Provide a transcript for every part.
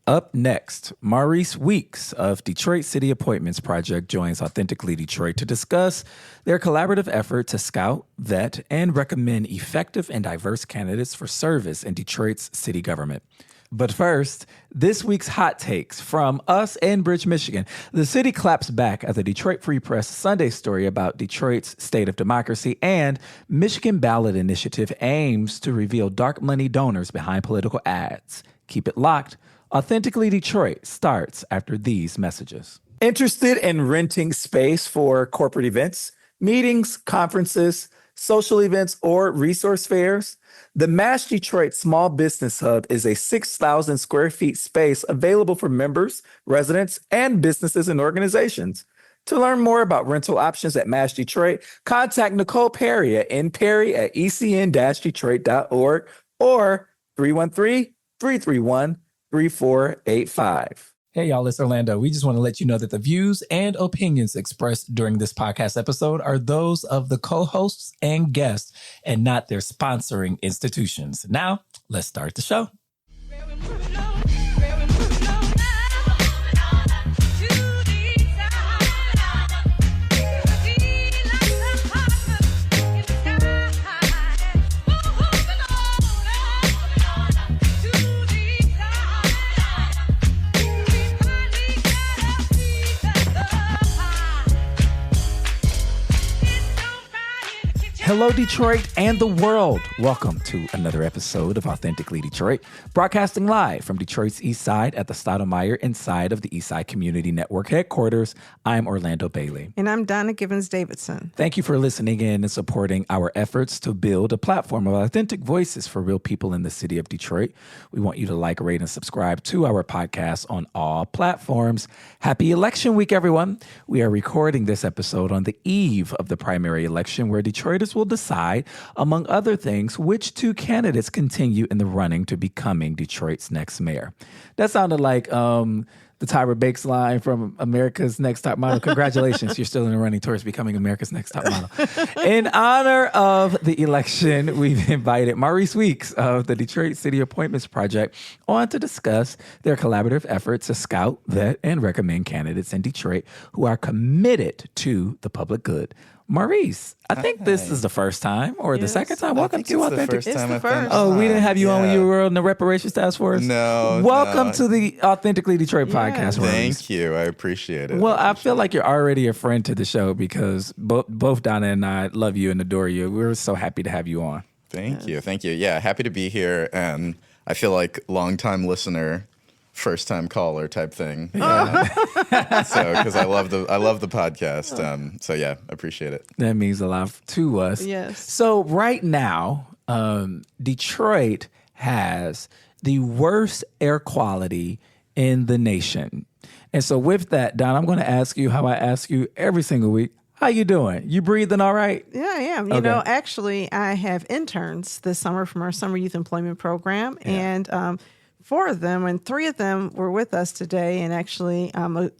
Up next, Maurice Weeks of Detroit City Appointments Project joins Authentically Detroit to discuss their collaborative effort to scout, vet, and recommend effective and diverse candidates for service in Detroit's city government. But first, this week's hot takes from us in Bridge, Michigan. The city claps back at the Detroit Free Press Sunday story about Detroit's state of democracy, and Michigan Ballot Initiative aims to reveal dark money donors behind political ads. Keep it locked. Authentically Detroit starts after these messages. Interested in renting space for corporate events, meetings, conferences, social events, or resource fairs? The Mash Detroit Small Business Hub is a 6,000 square feet space available for members, residents, and businesses and organizations. To learn more about rental options at Mash Detroit, contact Nicole Perry at nperry@ecn-detroit.org or 313-331-3485. Hey, y'all, it's Orlando. We just want to let you know that the views and opinions expressed during this podcast episode are those of the co-hosts and guests and not their sponsoring institutions. Now, let's start the show. Hello, Detroit and the world. Welcome to another episode of Authentically Detroit, broadcasting live from Detroit's East Side at the Stoudemire inside of the East Side Community Network headquarters. I'm Orlando Bailey. And I'm Donna Givens-Davidson. Thank you for listening in and supporting our efforts to build a platform of authentic voices for real people in the city of Detroit. We want you to like, rate, and subscribe to our podcast on all platforms. Happy election week, everyone. We are recording this episode on the eve of the primary election where Detroiters will decide, among other things, which two candidates continue in the running to becoming Detroit's next mayor. That sounded like the Tyra Banks line from America's Next Top Model. Congratulations, you're still in the running towards becoming America's Next Top Model. In honor of the election, we've invited Maurice Weeks of the Detroit City Appointments Project on to discuss their collaborative efforts to scout, vet, and recommend candidates in Detroit who are committed to the public good. Maurice, I think this is the first time or the second time. Welcome to Authentic. It's the first. Oh, we didn't have you on when you were on the Reparations Task Force? No. Welcome to the Authentically Detroit podcast, Maurice. Thank you. I appreciate it. Well, I feel like you're already a friend to the show because both Donna and I love you and adore you. We're so happy to have you on. Thank you. Yeah, happy to be here. And I feel like longtime listener, first time caller type thing. Yeah. So because I love the podcast. So yeah, appreciate it. That means a lot to us. Yes. So right now, Detroit has the worst air quality in the nation. And so with that, Don, I'm going to ask you how I ask you every single week. How you doing? You breathing all right? Yeah, I am. You know, actually, I have interns this summer from our summer youth employment program. Yeah. And 4 of them, and 3 of them were with us today, and actually a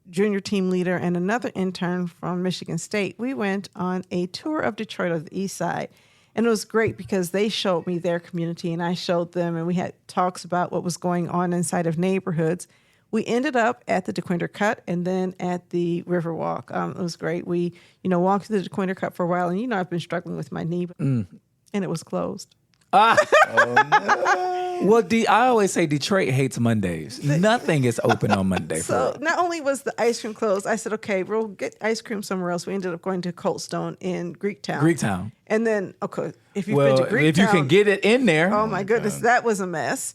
junior team leader and another intern from Michigan State. We went on a tour of Detroit on the East Side, and it was great because they showed me their community, and I showed them, and we had talks about what was going on inside of neighborhoods. We ended up at the DeQuinter Cut and then at the Riverwalk. It was great. We, walked through the DeQuinter Cut for a while, and I've been struggling with my knee, and it was closed. Oh, no. Well, I always say Detroit hates Mondays. Nothing is open on Monday. So not only was the ice cream closed, I said, okay, we'll get ice cream somewhere else. We ended up going to Cold Stone in Greektown. And then, okay, if you've been to Greektown. If you can get it in there. Oh, my goodness, that was a mess.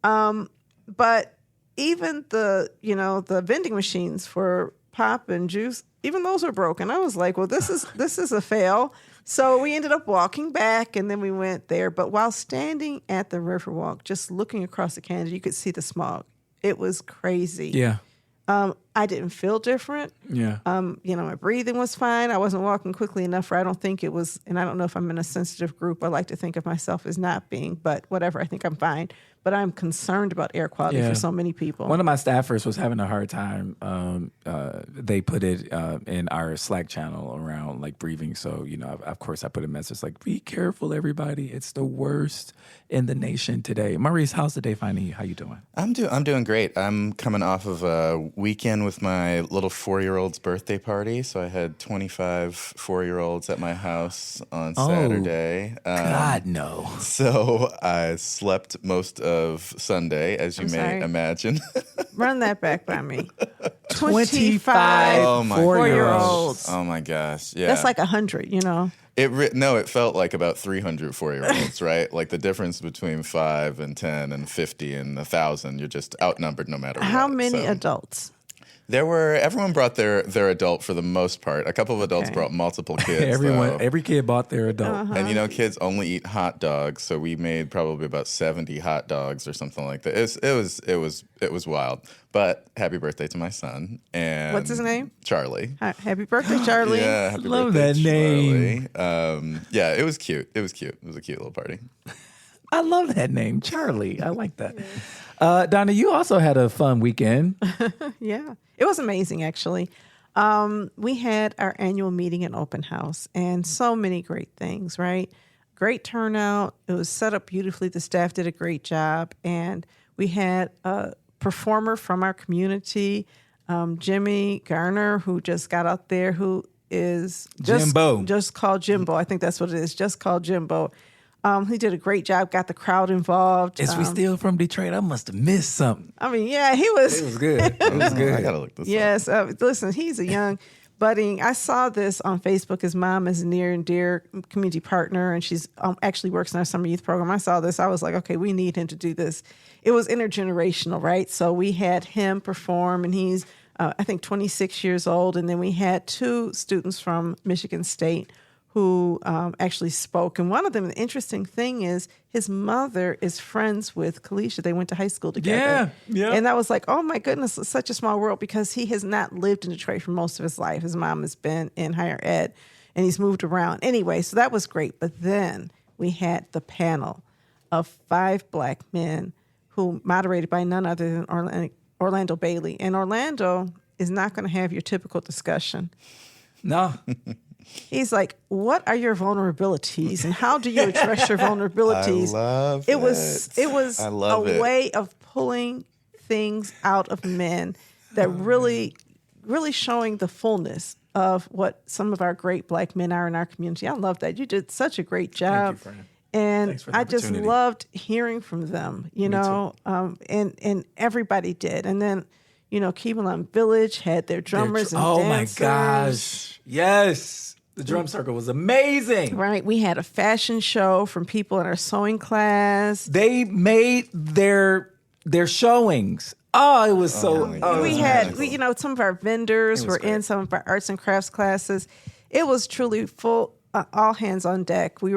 But even the vending machines for pop and juice, even those are broken. I was like, well, this is a fail. So we ended up walking back, and then we went there. But while standing at the Riverwalk, just looking across the canyon, you could see the smog. It was crazy. Yeah. I didn't feel different. Yeah. My breathing was fine. I wasn't walking quickly enough, or I don't think it was, and I don't know if I'm in a sensitive group. I like to think of myself as not being, but whatever, I think I'm fine. But I'm concerned about air quality for so many people. One of my staffers was having a hard time. They put it in our Slack channel around like breathing. So, of course I put a message like, be careful, everybody. It's the worst in the nation today. Maurice, how's the day finding you? How you doing? I'm doing great. I'm coming off of a weekend with my little 4-year-old's birthday party. So I had 25 4-year-olds at my house on Saturday. God, no. So I slept most of Sunday, as you may imagine. Run that back by me. 25 4-year-olds. Oh my gosh. Yeah. That's like 100, It felt like about 300 4-year-olds, right? Like the difference between 5 and 10 and 50 and 1,000, you're just outnumbered no matter what. How many adults? Everyone brought their adult for the most part. A couple of adults brought multiple kids. Every kid bought their adult. And kids only eat hot dogs, so we made probably about 70 hot dogs or something like that. It was wild. But happy birthday to my son. And what's his name? Charlie. Happy birthday, Charlie. Yeah, happy Love birthday, that name. Charlie. Yeah, it was cute. It was cute. It was a cute little party. I love that name, Charlie. I like that. Donna, you also had a fun weekend. Yeah, it was amazing, actually. We had our annual meeting and open house, and so many great things, right? Great turnout. It was set up beautifully. The staff did a great job, and we had a performer from our community, Jimmy Garner, who just got out there, who is Jimbo. Just called Jimbo. I think that's what it is. Just called Jimbo. He did a great job, got the crowd involved. Is we still from Detroit? I must have missed something. I mean, yeah, he was. It was good. It was good. I got to look this up. Yes. Listen, he's a young budding. I saw this on Facebook. His mom is a near and dear community partner, and she's actually works in our summer youth program. I saw this. I was like, okay, we need him to do this. It was intergenerational, right? So we had him perform, and he's, I think, 26 years old. And then we had 2 students from Michigan State who actually spoke. And one of them, the interesting thing is his mother is friends with Kalisha. They went to high school together. Yeah. And I was like, oh my goodness, it's such a small world, because he has not lived in Detroit for most of his life. His mom has been in higher ed and he's moved around. Anyway, so that was great. But then we had the panel of 5 Black men who moderated by none other than Orlando Bailey. And Orlando is not going to have your typical discussion. No. He's like, what are your vulnerabilities and how do you address your vulnerabilities? I love it. Was I love a way of pulling things out of men that really showing the fullness of what some of our great Black men are in our community. I love that. You did such a great job. Thank you, friend. And I just loved hearing from them, and everybody did. And then, Keelan Village had their drummers and dancers. Oh my gosh. Yes. The drum circle was amazing. Right. We had a fashion show from people in our sewing class. They made their showings. Oh, it was we had some of our vendors were in some of our arts and crafts classes. It was truly full, all hands on deck. We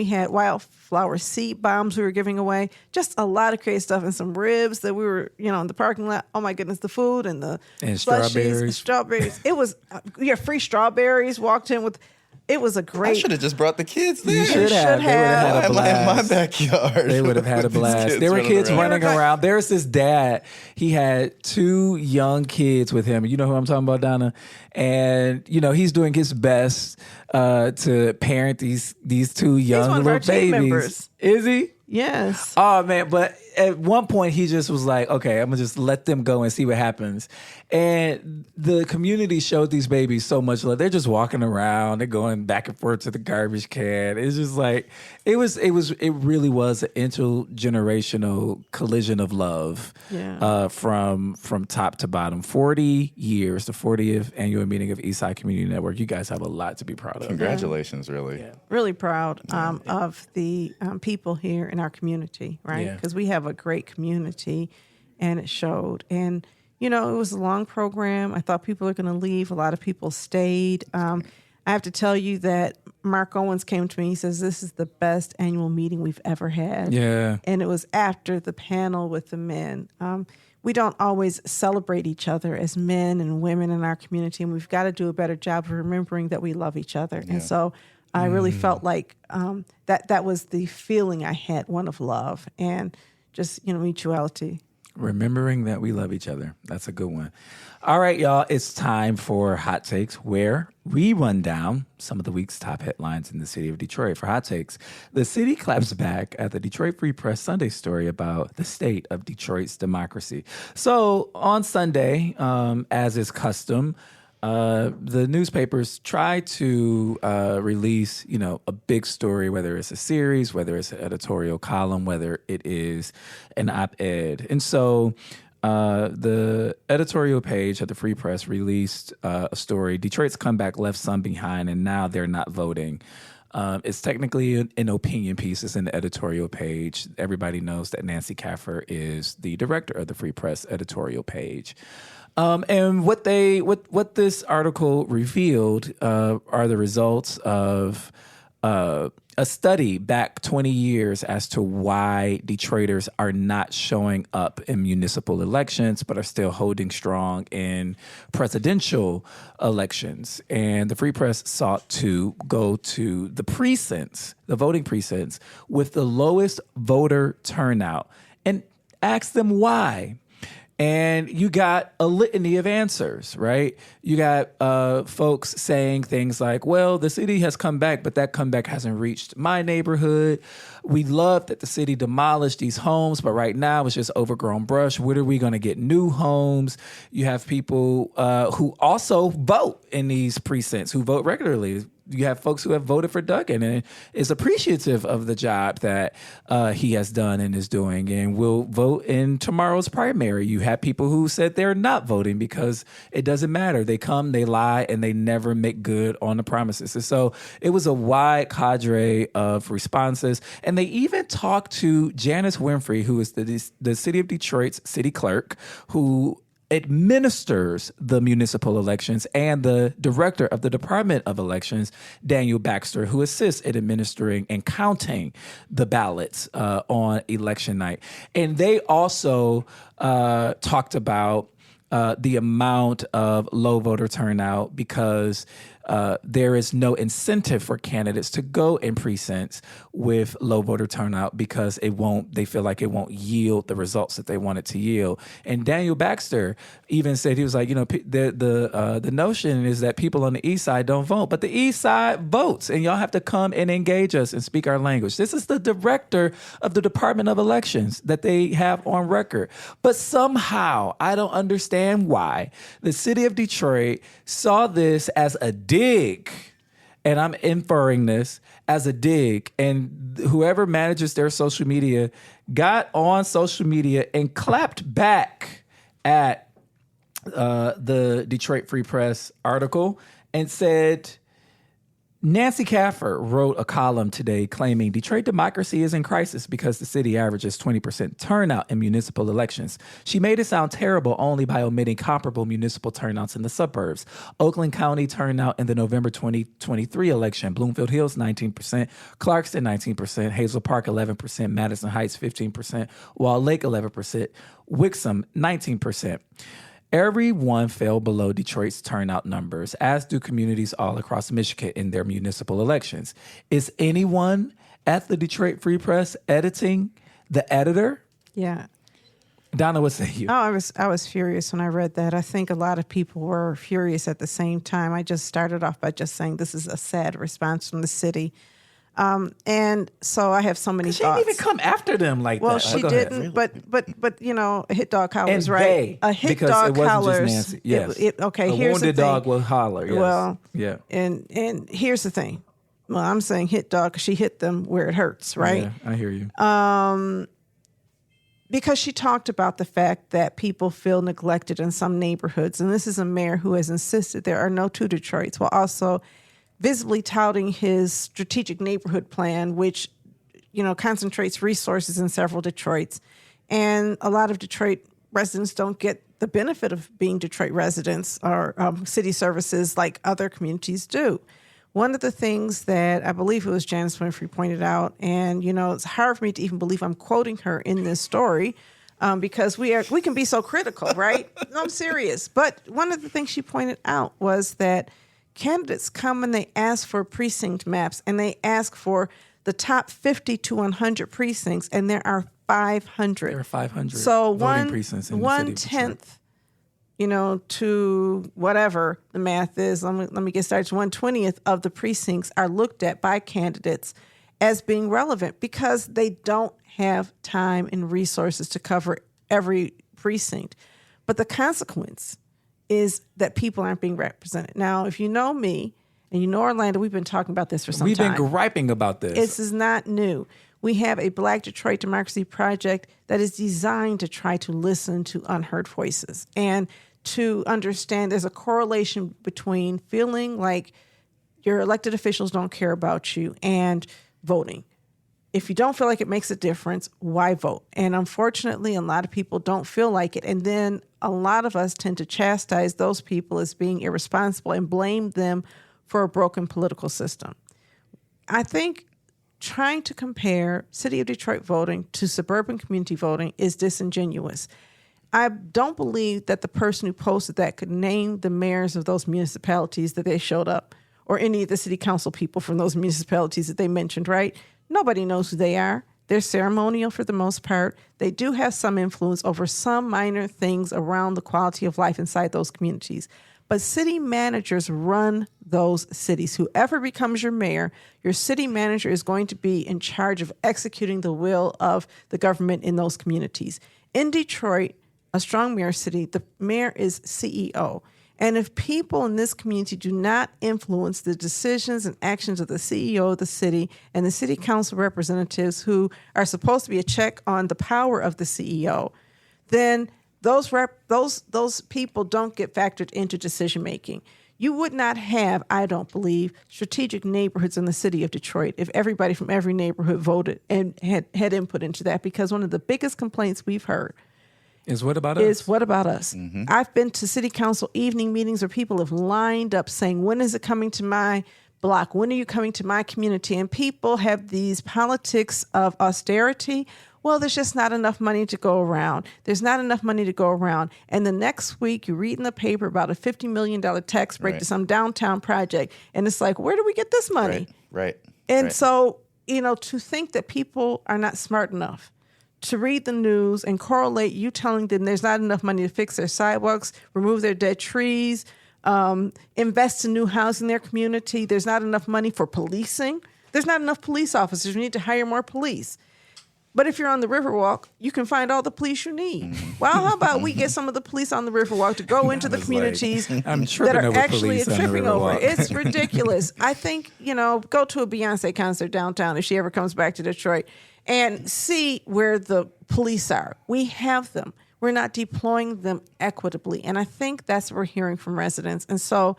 had wildflower seed bombs we were giving away. Just a lot of creative stuff, and some ribs that we were, in the parking lot. Oh my goodness, the food and the strawberries. It was free strawberries. Walked in with. It was a great. I should have just brought the kids there. You should have. They would have had a blast. In my backyard. They would have had a blast. There were kids running around. There's this dad. He had 2 young kids with him. You know who I'm talking about, Donna? And he's doing his best to parent these 2 young little babies. Members. Is he? Yes. Oh man, but at one point he just was like, okay, I'm gonna just let them go and see what happens. And the community showed these babies so much love. They're just walking around, they're going back and forth to the garbage can. It's just like it really was an intergenerational collision of love. Yeah. From top to bottom. 40 years, the 40th annual meeting of Eastside Community Network. You guys have a lot to be proud of. Congratulations, really. Yeah. Really proud of the people here in our community, right? Because we have a great community, and it showed. And, it was a long program. I thought people were going to leave. A lot of people stayed. I have to tell you that Mark Owens came to me. He says, "This is the best annual meeting we've ever had." Yeah. And it was after the panel with the men. We don't always celebrate each other as men and women in our community, and we've got to do a better job of remembering that we love each other. And so I really felt like that was the feeling I had, one of love and just, mutuality. Remembering that we love each other. That's a good one. All right, y'all. It's time for Hot Takes, where we run down some of the week's top headlines in the city of Detroit. For Hot Takes, the city claps back at the Detroit Free Press Sunday story about the state of Detroit's democracy. So on Sunday, as is custom, the newspapers try to release, a big story, whether it's a series, whether it's an editorial column, whether it is an op-ed. And so the editorial page of the Free Press released a story, Detroit's comeback left some behind, and now they're not voting. It's technically an opinion piece. It's in the editorial page. Everybody knows that Nancy Kaffer is the director of the Free Press editorial page. And what this article revealed are the results of a study back 20 years as to why Detroiters are not showing up in municipal elections, but are still holding strong in presidential elections. And the Free Press sought to go to the precincts, the voting precincts, with the lowest voter turnout and ask them why. And you got a litany of answers, right? You got folks saying things like, well, the city has come back, but that comeback hasn't reached my neighborhood. We love that the city demolished these homes, but right now it's just overgrown brush. When are we going to get new homes? You have people who also vote in these precincts, who vote regularly. You have folks who have voted for Duggan and is appreciative of the job that he has done and is doing and will vote in tomorrow's primary. You have people who said they're not voting because it doesn't matter. They come, they lie, and they never make good on the promises. And so it was a wide cadre of responses. And they even talked to Janice Winfrey, who is the city of Detroit's city clerk, who administers the municipal elections, and the director of the Department of Elections, Daniel Baxter, who assists in administering and counting the ballots on election night. And they also talked about the amount of low voter turnout because there is no incentive for candidates to go in precincts with low voter turnout because they feel like it won't yield the results that they want it to yield. And Daniel Baxter even said, he was like, the notion is that people on the east side don't vote, but the east side votes, and y'all have to come and engage us and speak our language. This is the director of the Department of Elections that they have on record. But somehow, I don't understand why the city of Detroit saw this as a dig, and I'm inferring this as a dig, and whoever manages their social media got on social media and clapped back at the Detroit Free Press article and said, Nancy Kaffer wrote a column today claiming Detroit democracy is in crisis because the city averages 20% turnout in municipal elections. She made it sound terrible only by omitting comparable municipal turnouts in the suburbs. Oakland County turnout in the November 2023 election, Bloomfield Hills 19%, Clarkston 19%, Hazel Park 11%, Madison Heights 15%, Wall Lake 11%, Wixom 19%. Everyone fell below Detroit's turnout numbers, as do communities all across Michigan in their municipal elections. Is anyone at the Detroit Free Press editing the editor? Yeah. Donna, what say you? Oh, I was furious when I read that. I think a lot of people were furious at the same time. I just started off by just saying this is a sad response from the city. And so I have so many thoughts. She didn't even come after them like that. Well, she didn't, but a hit dog hollers, right? A hit dog hollers. Yes. Okay, a here's the wounded thing. dog will holler. Yes. Well, yeah. And here's the thing. Well, I'm saying hit dog because she hit them where it hurts, right? Yeah, I hear you. Because she talked about the fact that people feel neglected in some neighborhoods, and this is a mayor who has insisted there are no two Detroits, while also visibly touting his strategic neighborhood plan, which, concentrates resources in several Detroits. And a lot of Detroit residents don't get the benefit of being Detroit residents or city services like other communities do. one of the things that I believe it was Janice Winfrey pointed out, and, it's hard for me to even believe I'm quoting her in this story, because we can be so critical, right? No, I'm serious. But one of the things she pointed out was that candidates come and they ask for precinct maps, and they ask for the top 50 to 100 precincts, and there are 500. There are 500 so voting precincts in the city of Detroit. 1/10, to whatever the math is, let me get started, 1/20th of the precincts are looked at by candidates as being relevant because they don't have time and resources to cover every precinct. But the consequence is that people aren't being represented. Now, if you know me and you know Orlando, we've been talking about this for some time. We've been griping about this. This is not new. We have a Black Detroit Democracy Project that is designed to try to listen to unheard voices and to understand there's a correlation between feeling like your elected officials don't care about you and voting. If you don't feel like it makes a difference, why vote? And unfortunately, a lot of people don't feel like it. And then a lot of us tend to chastise those people as being irresponsible and blame them for a broken political system. I think trying to compare City of Detroit voting to suburban community voting is disingenuous. I don't believe that the person who posted that could name the mayors of those municipalities that they showed up, or any of the city council people from those municipalities that they mentioned, right? Nobody knows who they are. They're ceremonial for the most part. They do have some influence over some minor things around the quality of life inside those communities. But city managers run those cities. Whoever becomes your mayor, your city manager is going to be in charge of executing the will of the government in those communities. In Detroit, a strong mayor city, the mayor is CEO. And if people in this community do not influence the decisions and actions of the CEO of the city and the city council representatives who are supposed to be a check on the power of the CEO, then those people don't get factored into decision making. You would not have, I don't believe, strategic neighborhoods in the city of Detroit if everybody from every neighborhood voted and had input into that, because one of the biggest complaints we've heard is what about us? Mm-hmm. I've been to city council evening meetings where people have lined up saying, when is it coming to my block? When are you coming to my community? And people have these politics of austerity. Well, there's just not enough money to go around. There's not enough money to go around. And the next week you read in the paper about a $50 million tax break to some downtown project. And it's like, where do we get this money? Right. And so, to think that people are not smart enough to read the news and correlate you telling them there's not enough money to fix their sidewalks, remove their dead trees, invest in new housing in their community. There's not enough money for policing. There's not enough police officers. We need to hire more police. But if you're on the Riverwalk, you can find all the police you need. Well, how about we get some of the police on the Riverwalk to go into the communities that are actually tripping over it? It's ridiculous. I think, go to a Beyonce concert downtown if she ever comes back to Detroit and see where the police are. We have them. We're not deploying them equitably. And I think that's what we're hearing from residents. And so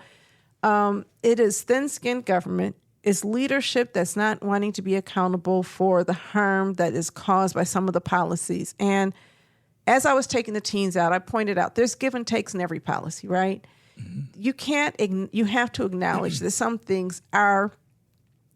it is thin-skinned government. It's leadership that's not wanting to be accountable for the harm that is caused by some of the policies. And as I was taking the teens out, I pointed out there's give and takes in every policy, right? Mm-hmm. You have to acknowledge that some things are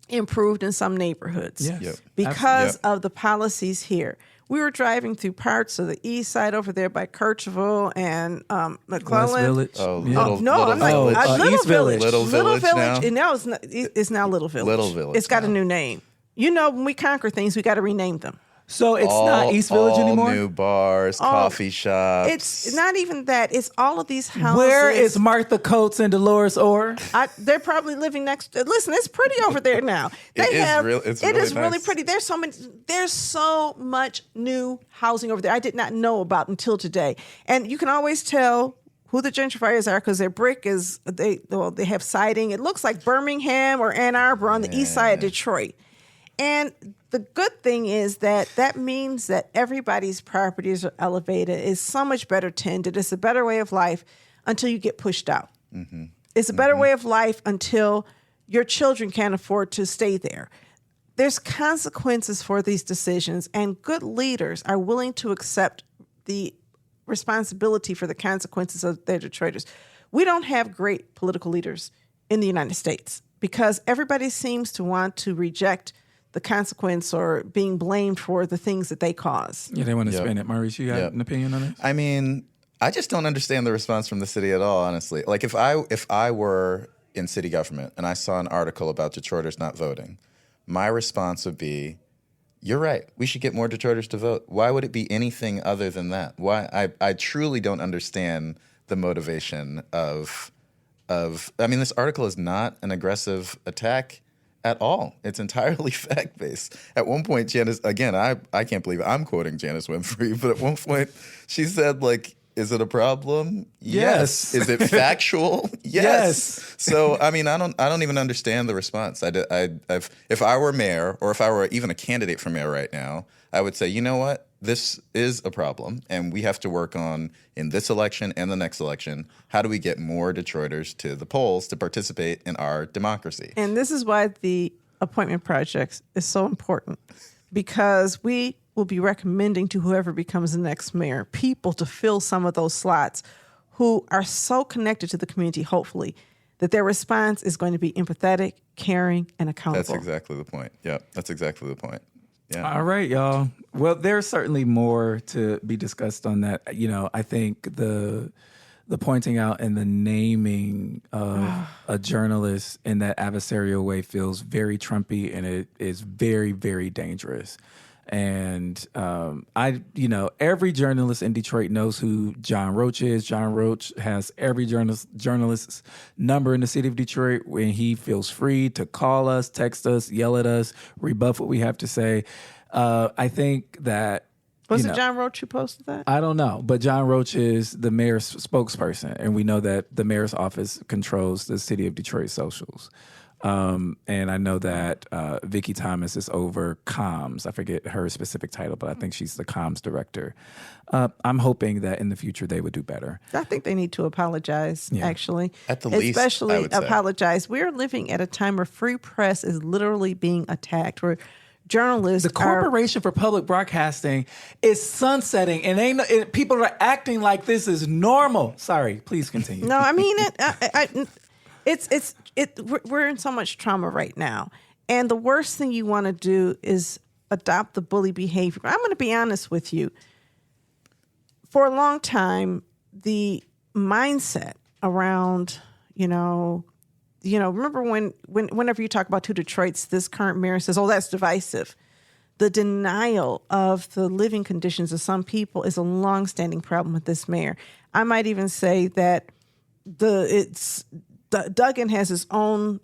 improved in some neighborhoods because of the policies here. We were driving through parts of the east side over there by Kirchville and McClellan. West Village. Little Village. Little Village now? And now it's now Little Village. Little Village. It's got a new name. When we conquer things, we got to rename them. So it's not East Village anymore? All new bars, coffee shops. It's not even that. It's all of these houses. Where is Martha Coates and Dolores Orr? They're probably living next. Listen, it's pretty over there now. It is really nice. Pretty. There's so much new housing over there I did not know about until today. And you can always tell who the gentrifiers are because their brick is they have siding. It looks like Birmingham or Ann Arbor on the east side of Detroit. And the good thing is that means that everybody's properties are elevated. It's so much better tended. It's a better way of life until you get pushed out. Mm-hmm. It's a better way of life until your children can't afford to stay there. There's consequences for these decisions, and good leaders are willing to accept the responsibility for the consequences of their Detroiters. We don't have great political leaders in the United States. because everybody seems to want to reject the consequence or being blamed for the things that they cause. Yeah, they want to spin it. Maurice, you got an opinion on this? I mean, I just don't understand the response from the city at all, honestly. Like if I were in city government and I saw an article about Detroiters not voting, my response would be, you're right. We should get more Detroiters to vote. Why would it be anything other than that? Why? I truly don't understand the motivation of. I mean, this article is not an aggressive attack at all. It's entirely fact-based. At one point, Janice, again, I can't believe I'm quoting Janice Winfrey, but at one point she said, like, is it a problem? Yes. Is it factual? Yes. So, I mean, I don't even understand the response. If I were mayor, or if I were even a candidate for mayor right now, I would say, you know what? This is a problem, and we have to work on, in this election and the next election, how do we get more Detroiters to the polls to participate in our democracy? And this is why the appointment project is so important, because we will be recommending to whoever becomes the next mayor people to fill some of those slots who are so connected to the community, hopefully, that their response is going to be empathetic, caring, and accountable. That's exactly the point. Yeah, that's exactly the point. Yeah. All right, y'all. Well, there's certainly more to be discussed on that. You know, I think the pointing out and the naming of a journalist in that adversarial way feels very Trumpy, and it is very, very dangerous. And every journalist in Detroit knows who John Roach is. John Roach has every journalist's number in the city of Detroit when he feels free to call us, text us, yell at us, rebuff what we have to say. I think that Was it John Roach who posted that? I don't know, but John Roach is the mayor's spokesperson, and we know that the mayor's office controls the city of Detroit socials. And I know that Vicki Thomas is over comms. I forget her specific title, but I think she's the comms director. I'm hoping that in the future they would do better. I think they need to apologize, actually. At the least, especially I would say. apologize. We're living at a time where free press is literally being attacked, where journalists The Corporation for Public Broadcasting is sunsetting, and people are acting like this is normal. Sorry, please continue. No, I mean we're in so much trauma right now, and the worst thing you want to do is adopt the bully behavior. I'm going to be honest with you. For a long time, the mindset around, remember whenever you talk about two Detroits, this current mayor says, "Oh, that's divisive." The denial of the living conditions of some people is a longstanding problem with this mayor. I might even say that Duggan has his own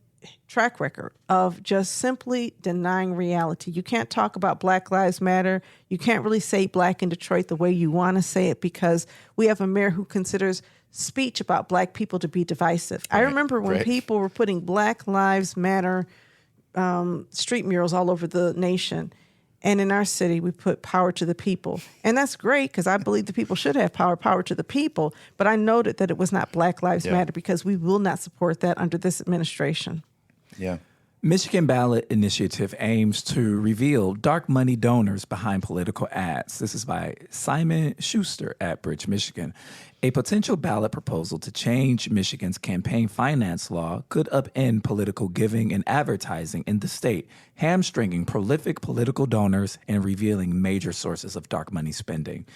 track record of just simply denying reality. You can't talk about Black Lives Matter. You can't really say Black in Detroit the way you want to say it, because we have a mayor who considers speech about Black people to be divisive. I remember when people were putting Black Lives Matter street murals all over the nation. And in our city, we put power to the people. And that's great, because I believe the people should have power to the people. But I noted that it was not Black Lives Matter, because we will not support that under this administration. Yeah. Michigan Ballot Initiative aims to reveal dark money donors behind political ads. This is by Simon Schuster at Bridge, Michigan. A potential ballot proposal to change Michigan's campaign finance law could upend political giving and advertising in the state, hamstringing prolific political donors and revealing major sources of dark money spending.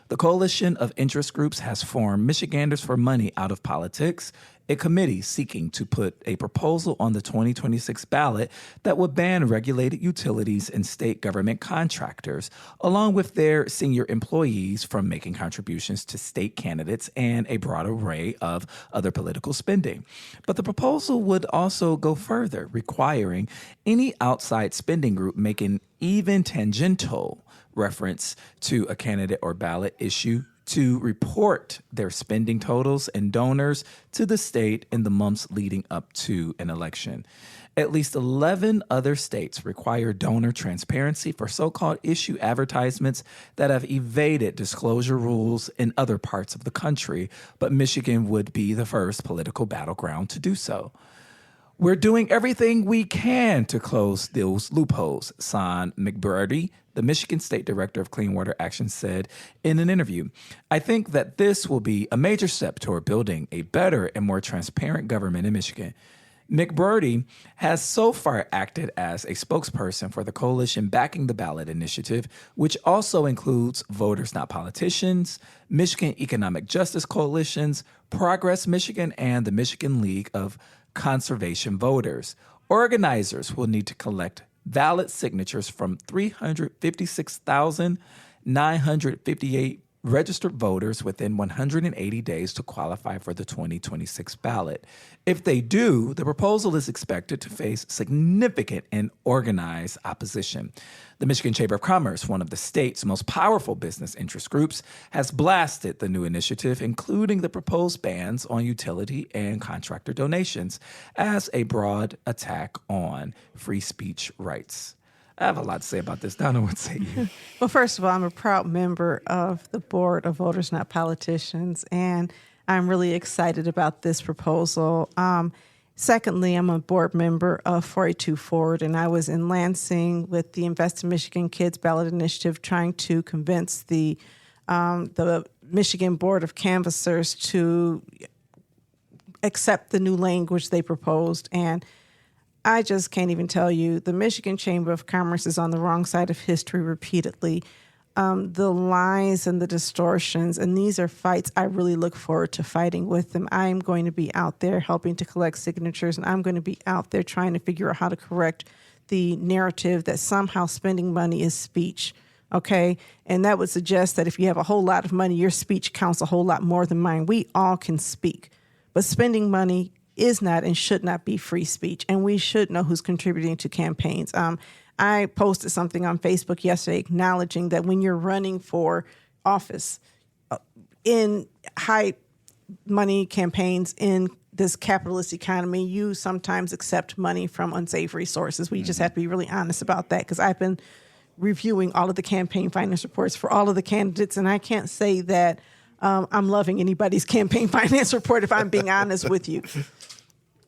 The coalition of interest groups has formed Michiganders for Money Out of Politics, a committee seeking to put a proposal on the 2026 ballot that would ban regulated utilities and state government contractors, along with their senior employees, from making contributions to state candidates and a broad array of other political spending. But the proposal would also go further, requiring any outside spending group making even tangential reference to a candidate or ballot issue to report their spending totals and donors to the state in the months leading up to an election. At least 11 other states require donor transparency for so-called issue advertisements that have evaded disclosure rules in other parts of the country, but Michigan would be the first political battleground to do so. We're doing everything we can to close those loopholes, Son McBurdy, the Michigan State Director of Clean Water Action, said in an interview. I think that this will be a major step toward building a better and more transparent government in Michigan. McBurdy has so far acted as a spokesperson for the coalition backing the ballot initiative, which also includes Voters Not Politicians, Michigan Economic Justice Coalitions, Progress Michigan, and the Michigan League of Conservation Voters. Organizers will need to collect valid signatures from 356,958 registered voters within 180 days to qualify for the 2026 ballot. If they do, the proposal is expected to face significant and organized opposition. The Michigan Chamber of Commerce, one of the state's most powerful business interest groups, has blasted the new initiative, including the proposed bans on utility and contractor donations, as a broad attack on free speech rights. I have a lot to say about this. Donna, what say you? Well, first of all, I'm a proud member of the board of Voters Not Politicians, and I'm really excited about this proposal. Secondly, I'm a board member of 482 Forward, and I was in Lansing with the Invest in Michigan Kids Ballot Initiative trying to convince the Michigan Board of Canvassers to accept the new language they proposed. And I just can't even tell you, the Michigan Chamber of Commerce is on the wrong side of history repeatedly. The lies and the distortions, and these are fights I really look forward to fighting with them. I'm going to be out there helping to collect signatures, and I'm going to be out there trying to figure out how to correct the narrative that somehow spending money is speech, okay? And that would suggest that if you have a whole lot of money, your speech counts a whole lot more than mine. We all can speak, but spending money is not and should not be free speech, and we should know who's contributing to campaigns. I posted something on Facebook yesterday acknowledging that when you're running for office in high money campaigns in this capitalist economy, you sometimes accept money from unsavory sources. We just have to be really honest about that, because I've been reviewing all of the campaign finance reports for all of the candidates, and I can't say that I'm loving anybody's campaign finance report if I'm being honest with you.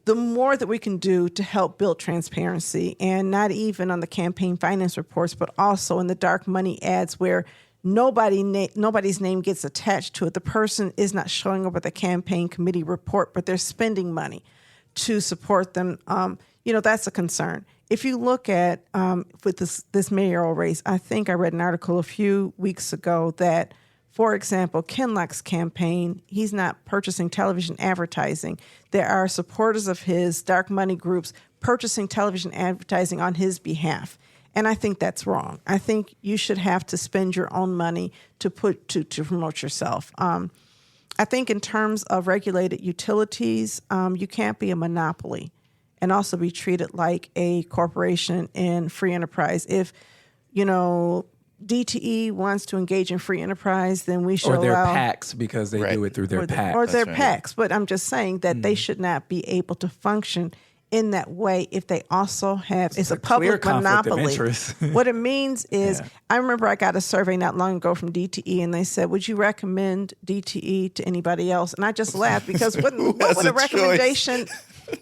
The more that we can do to help build transparency, and not even on the campaign finance reports, but also in the dark money ads where nobody's name gets attached to it. The person is not showing up with a campaign committee report, but they're spending money to support them. That's a concern. If you look at with this mayoral race, I think I read an article a few weeks ago that, for example, Ken Lock's campaign, he's not purchasing television advertising. There are supporters of his dark money groups purchasing television advertising on his behalf. And I think that's wrong. I think you should have to spend your own money to promote yourself. I think in terms of regulated utilities, you can't be a monopoly and also be treated like a corporation in free enterprise. If, DTE wants to engage in free enterprise, then we should allow... Or their PACs, because they do it through their PACs. Or their PACs. But I'm just saying that they should not be able to function in that way if they also have... It's a public monopoly. What it means is, I remember I got a survey not long ago from DTE, and they said, would you recommend DTE to anybody else? And I just laughed, because what would a recommendation...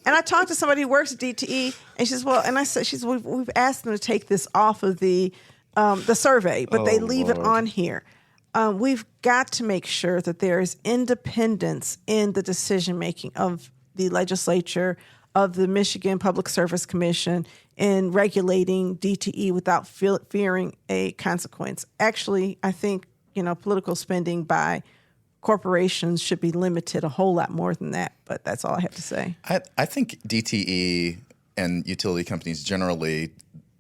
And I talked to somebody who works at DTE, and she says, well, and I said, we've asked them to take this off of the survey, but they leave it on here. We've got to make sure that there is independence in the decision-making of the legislature, of the Michigan Public Service Commission, in regulating DTE without fearing a consequence. Actually, I think, political spending by corporations should be limited a whole lot more than that, but that's all I have to say. I think DTE and utility companies generally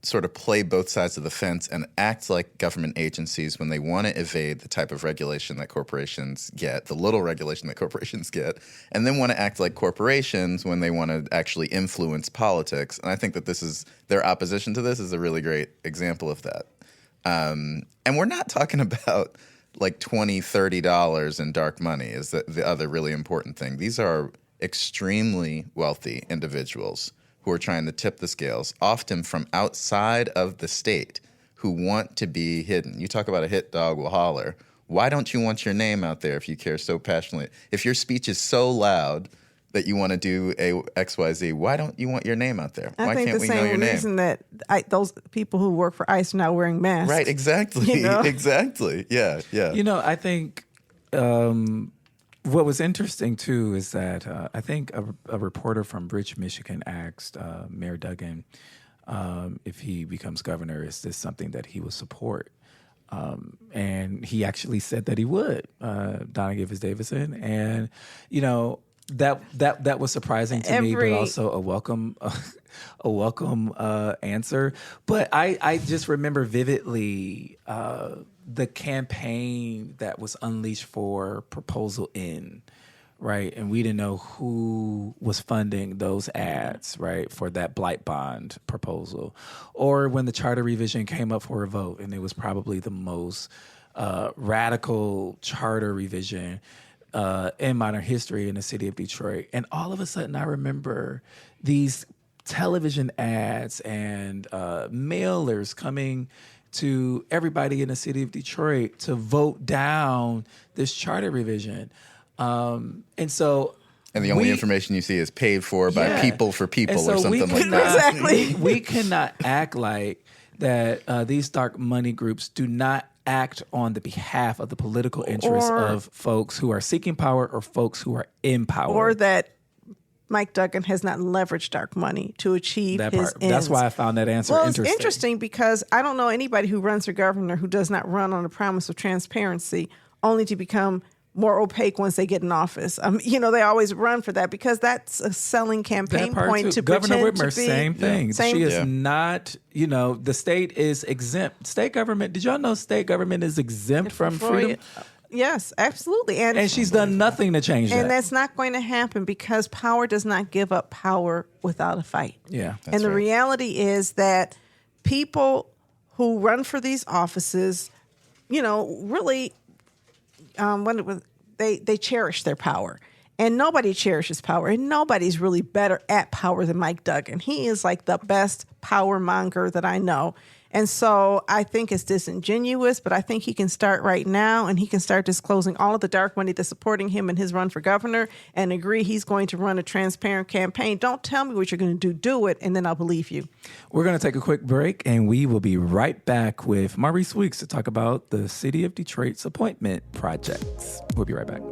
sort of play both sides of the fence and act like government agencies when they want to evade the type of regulation that corporations get, the little regulation that corporations get, and then want to act like corporations when they want to actually influence politics. And I think that their opposition to this is a really great example of that. And we're not talking about like $20, $30 in dark money is the other really important thing. These are extremely wealthy individuals who are trying to tip the scales, often from outside of the state, who want to be hidden. You talk about a hit dog will holler. Why don't you want your name out there if you care so passionately? If your speech is so loud that you want to do a XYZ, why don't you want your name out there? Why can't we know your name? I think the same reason that those people who work for ICE are not wearing masks. Right, exactly. Exactly. Yeah. I think What was interesting, too, is that I think a reporter from Bridge, Michigan asked Mayor Duggan if he becomes governor, is this something that he will support? And he actually said that he would, Donna Givens-Davison. And, you know, that was surprising to me, but also a welcome answer. But I just remember vividly the campaign that was unleashed for Proposal N, right? And we didn't know who was funding those ads, right, for that blight bond proposal. Or when the charter revision came up for a vote, and it was probably the most radical charter revision in modern history in the city of Detroit. And all of a sudden, I remember these television ads and mailers coming to everybody in the city of Detroit to vote down this charter revision. And the only information you see is paid for by people for people or something like that. Exactly. We cannot act like that these dark money groups do not act on the behalf of the political interests of folks who are seeking power or folks who are in power. Or that Mike Duggan has not leveraged dark money to achieve his ends. That's why I found that answer interesting. Well, it's interesting because I don't know anybody who runs for governor who does not run on the promise of transparency only to become more opaque once they get in office. They always run for that because that's a selling campaign point to Governor pretend Whitmer, to be. same thing. Same she is not, the state is exempt. State government, did y'all know state government is exempt from freedom? Yes, absolutely. And she's done nothing to change that. And that's not going to happen because power does not give up power without a fight. Yeah. And the reality is that people who run for these offices, really they cherish their power. And nobody cherishes power. And nobody's really better at power than Mike Duggan. He is like the best power monger that I know. And so I think it's disingenuous, but I think he can start right now and he can start disclosing all of the dark money that's supporting him in his run for governor and agree he's going to run a transparent campaign. Don't tell me what you're going to do. Do it, and then I'll believe you. We're going to take a quick break, and we will be right back with Maurice Weeks to talk about the City of Detroit's appointment projects. We'll be right back.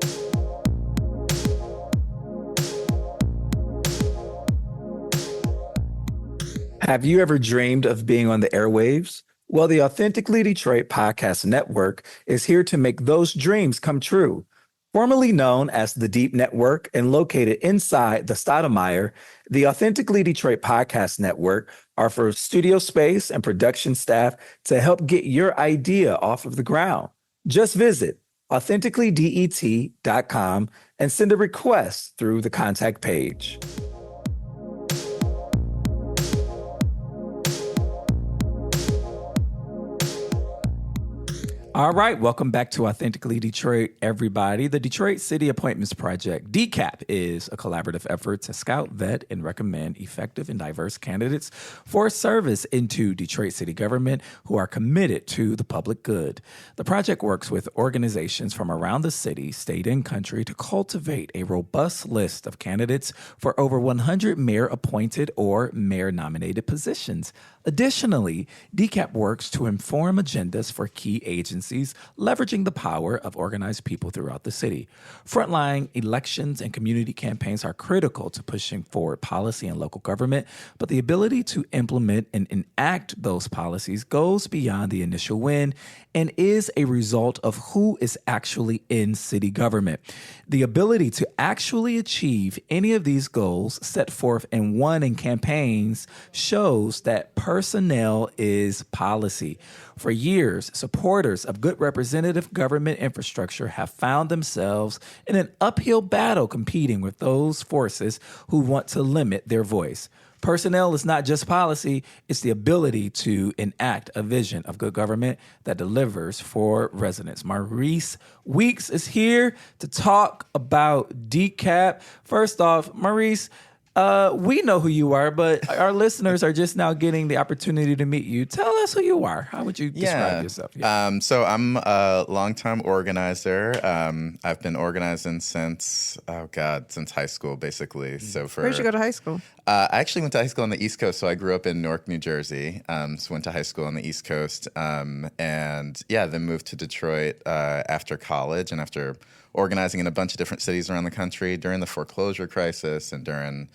Have you ever dreamed of being on the airwaves? Well, the Authentically Detroit Podcast Network is here to make those dreams come true. Formerly known as the Deep Network and located inside the Stoudemire, the Authentically Detroit Podcast Network offers studio space and production staff to help get your idea off of the ground. Just visit authenticallydet.com and send a request through the contact page. All right, welcome back to Authentically Detroit, everybody. The Detroit City Appointments Project, DCAP, is a collaborative effort to scout, vet, and recommend effective and diverse candidates for service into Detroit city government who are committed to the public good. The project works with organizations from around the city, state, and country to cultivate a robust list of candidates for over 100 mayor-appointed or mayor-nominated positions. Additionally, DCAP works to inform agendas for key agencies, leveraging the power of organized people throughout the city. Frontline elections and community campaigns are critical to pushing forward policy in local government, but the ability to implement and enact those policies goes beyond the initial win and is a result of who is actually in city government. The ability to actually achieve any of these goals set forth and won in campaigns shows that personnel is policy. For years, supporters of good representative government infrastructure have found themselves in an uphill battle competing with those forces who want to limit their voice. Personnel is not just policy, it's the ability to enact a vision of good government that delivers for residents. Maurice Weeks is here to talk about DCAP. First off, Maurice, we know who you are, but our listeners are just now getting the opportunity to meet you. Tell us who you are. How would you describe yourself? Yeah. So I'm a longtime organizer. I've been organizing since high school, basically. So Where'd you go to high school? I actually went to high school on the East Coast, so I grew up in Newark, New Jersey. So went to high school on the East Coast, and then moved to Detroit after college and after organizing in a bunch of different cities around the country during the foreclosure crisis and during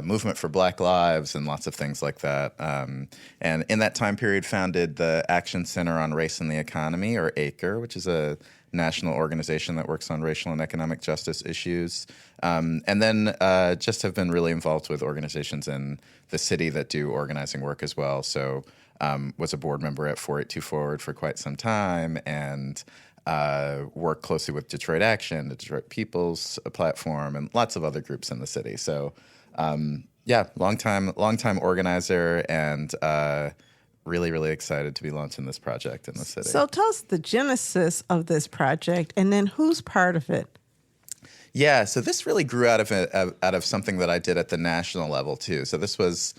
movement for Black Lives and lots of things like that. And in that time period, founded the Action Center on Race and the Economy, or ACRE, which is a national organization that works on racial and economic justice issues. And then just have been really involved with organizations in the city that do organizing work as well. So was a board member at 482 Forward for quite some time, and worked closely with Detroit Action, the Detroit People's Platform, and lots of other groups in the city. So long time organizer, and really, really excited to be launching this project in the city. So tell us the genesis of this project, and then who's part of it? Yeah, so this really grew out of something that I did at the national level too. So this was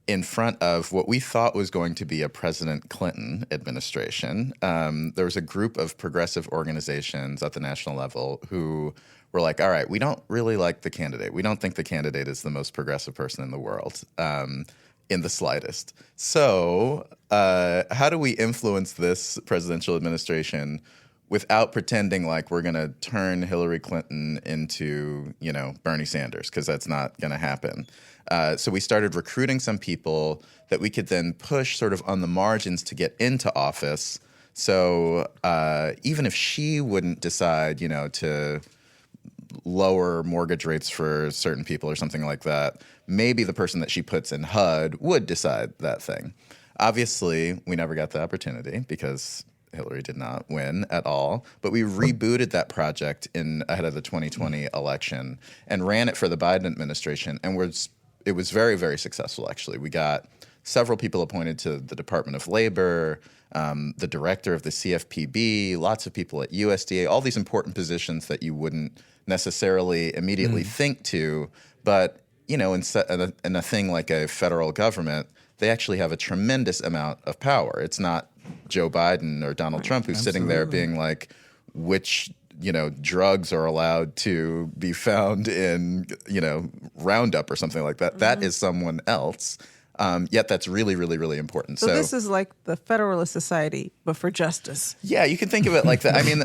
in front of what we thought was going to be a President Clinton administration. There was a group of progressive organizations at the national level who were like, all right, we don't really like the candidate. We don't think the candidate is the most progressive person in the world. In the slightest. So how do we influence this presidential administration without pretending like we're going to turn Hillary Clinton into, Bernie Sanders? Because that's not going to happen. So we started recruiting some people that we could then push sort of on the margins to get into office. So even if she wouldn't decide, to lower mortgage rates for certain people or something like that, maybe the person that she puts in HUD would decide that thing. Obviously, we never got the opportunity because Hillary did not win at all. But we rebooted that project ahead of the 2020 election and ran it for the Biden administration. And it was very, very successful, actually. We got several people appointed to the Department of Labor, the director of the CFPB, lots of people at USDA, all these important positions that you wouldn't necessarily immediately think to. But, in a thing like a federal government, they actually have a tremendous amount of power. It's not Joe Biden or Donald Trump who's sitting there being like, which drugs are allowed to be found in, Roundup or something like that. That is someone else. Yet that's really, really, really important. So this is like the Federalist Society, but for justice. Yeah, you can think of it like that. I mean,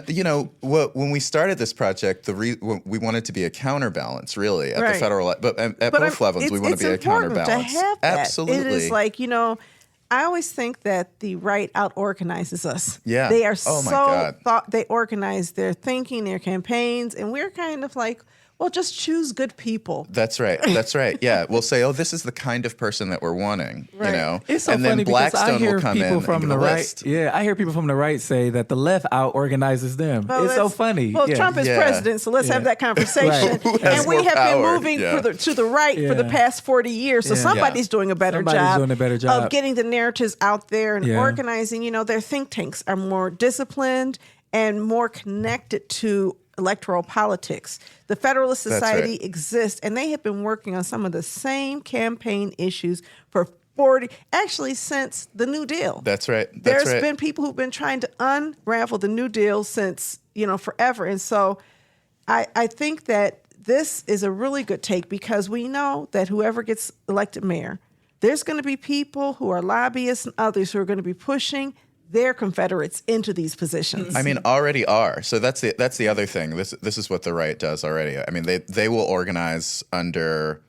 when we started this project, we wanted to be a counterbalance, really, at the federal, but at both levels, we want to be a counterbalance. To have that. Absolutely. It is like, I always think that the right out-organizes us. Yeah. They are they organize their thinking, their campaigns, and we're kind of like, well, just choose good people. That's right. That's right. Yeah. We'll say, oh, this is the kind of person that we're wanting, It's so and funny then Blackstone will come in from and give the a right. list. Yeah, I hear people from the right say that the left out-organizes them. Well, it's so funny. Well, Trump is president, so let's have that conversation. And we have been moving to the right for the past 40 years, so somebody's doing a better job of getting the narratives out there and organizing. Their think tanks are more disciplined and more connected to electoral politics. The Federalist Society exists, and they have been working on some of the same campaign issues for since the New Deal. That's right. There's been people who've been trying to unravel the New Deal since, forever. And so I think that this is a really good take, because we know that whoever gets elected mayor, there's going to be people who are lobbyists and others who are going to be pushing their Confederates into these positions. I mean, already are. So that's the other thing. This is what the right does already. I mean, they will organize under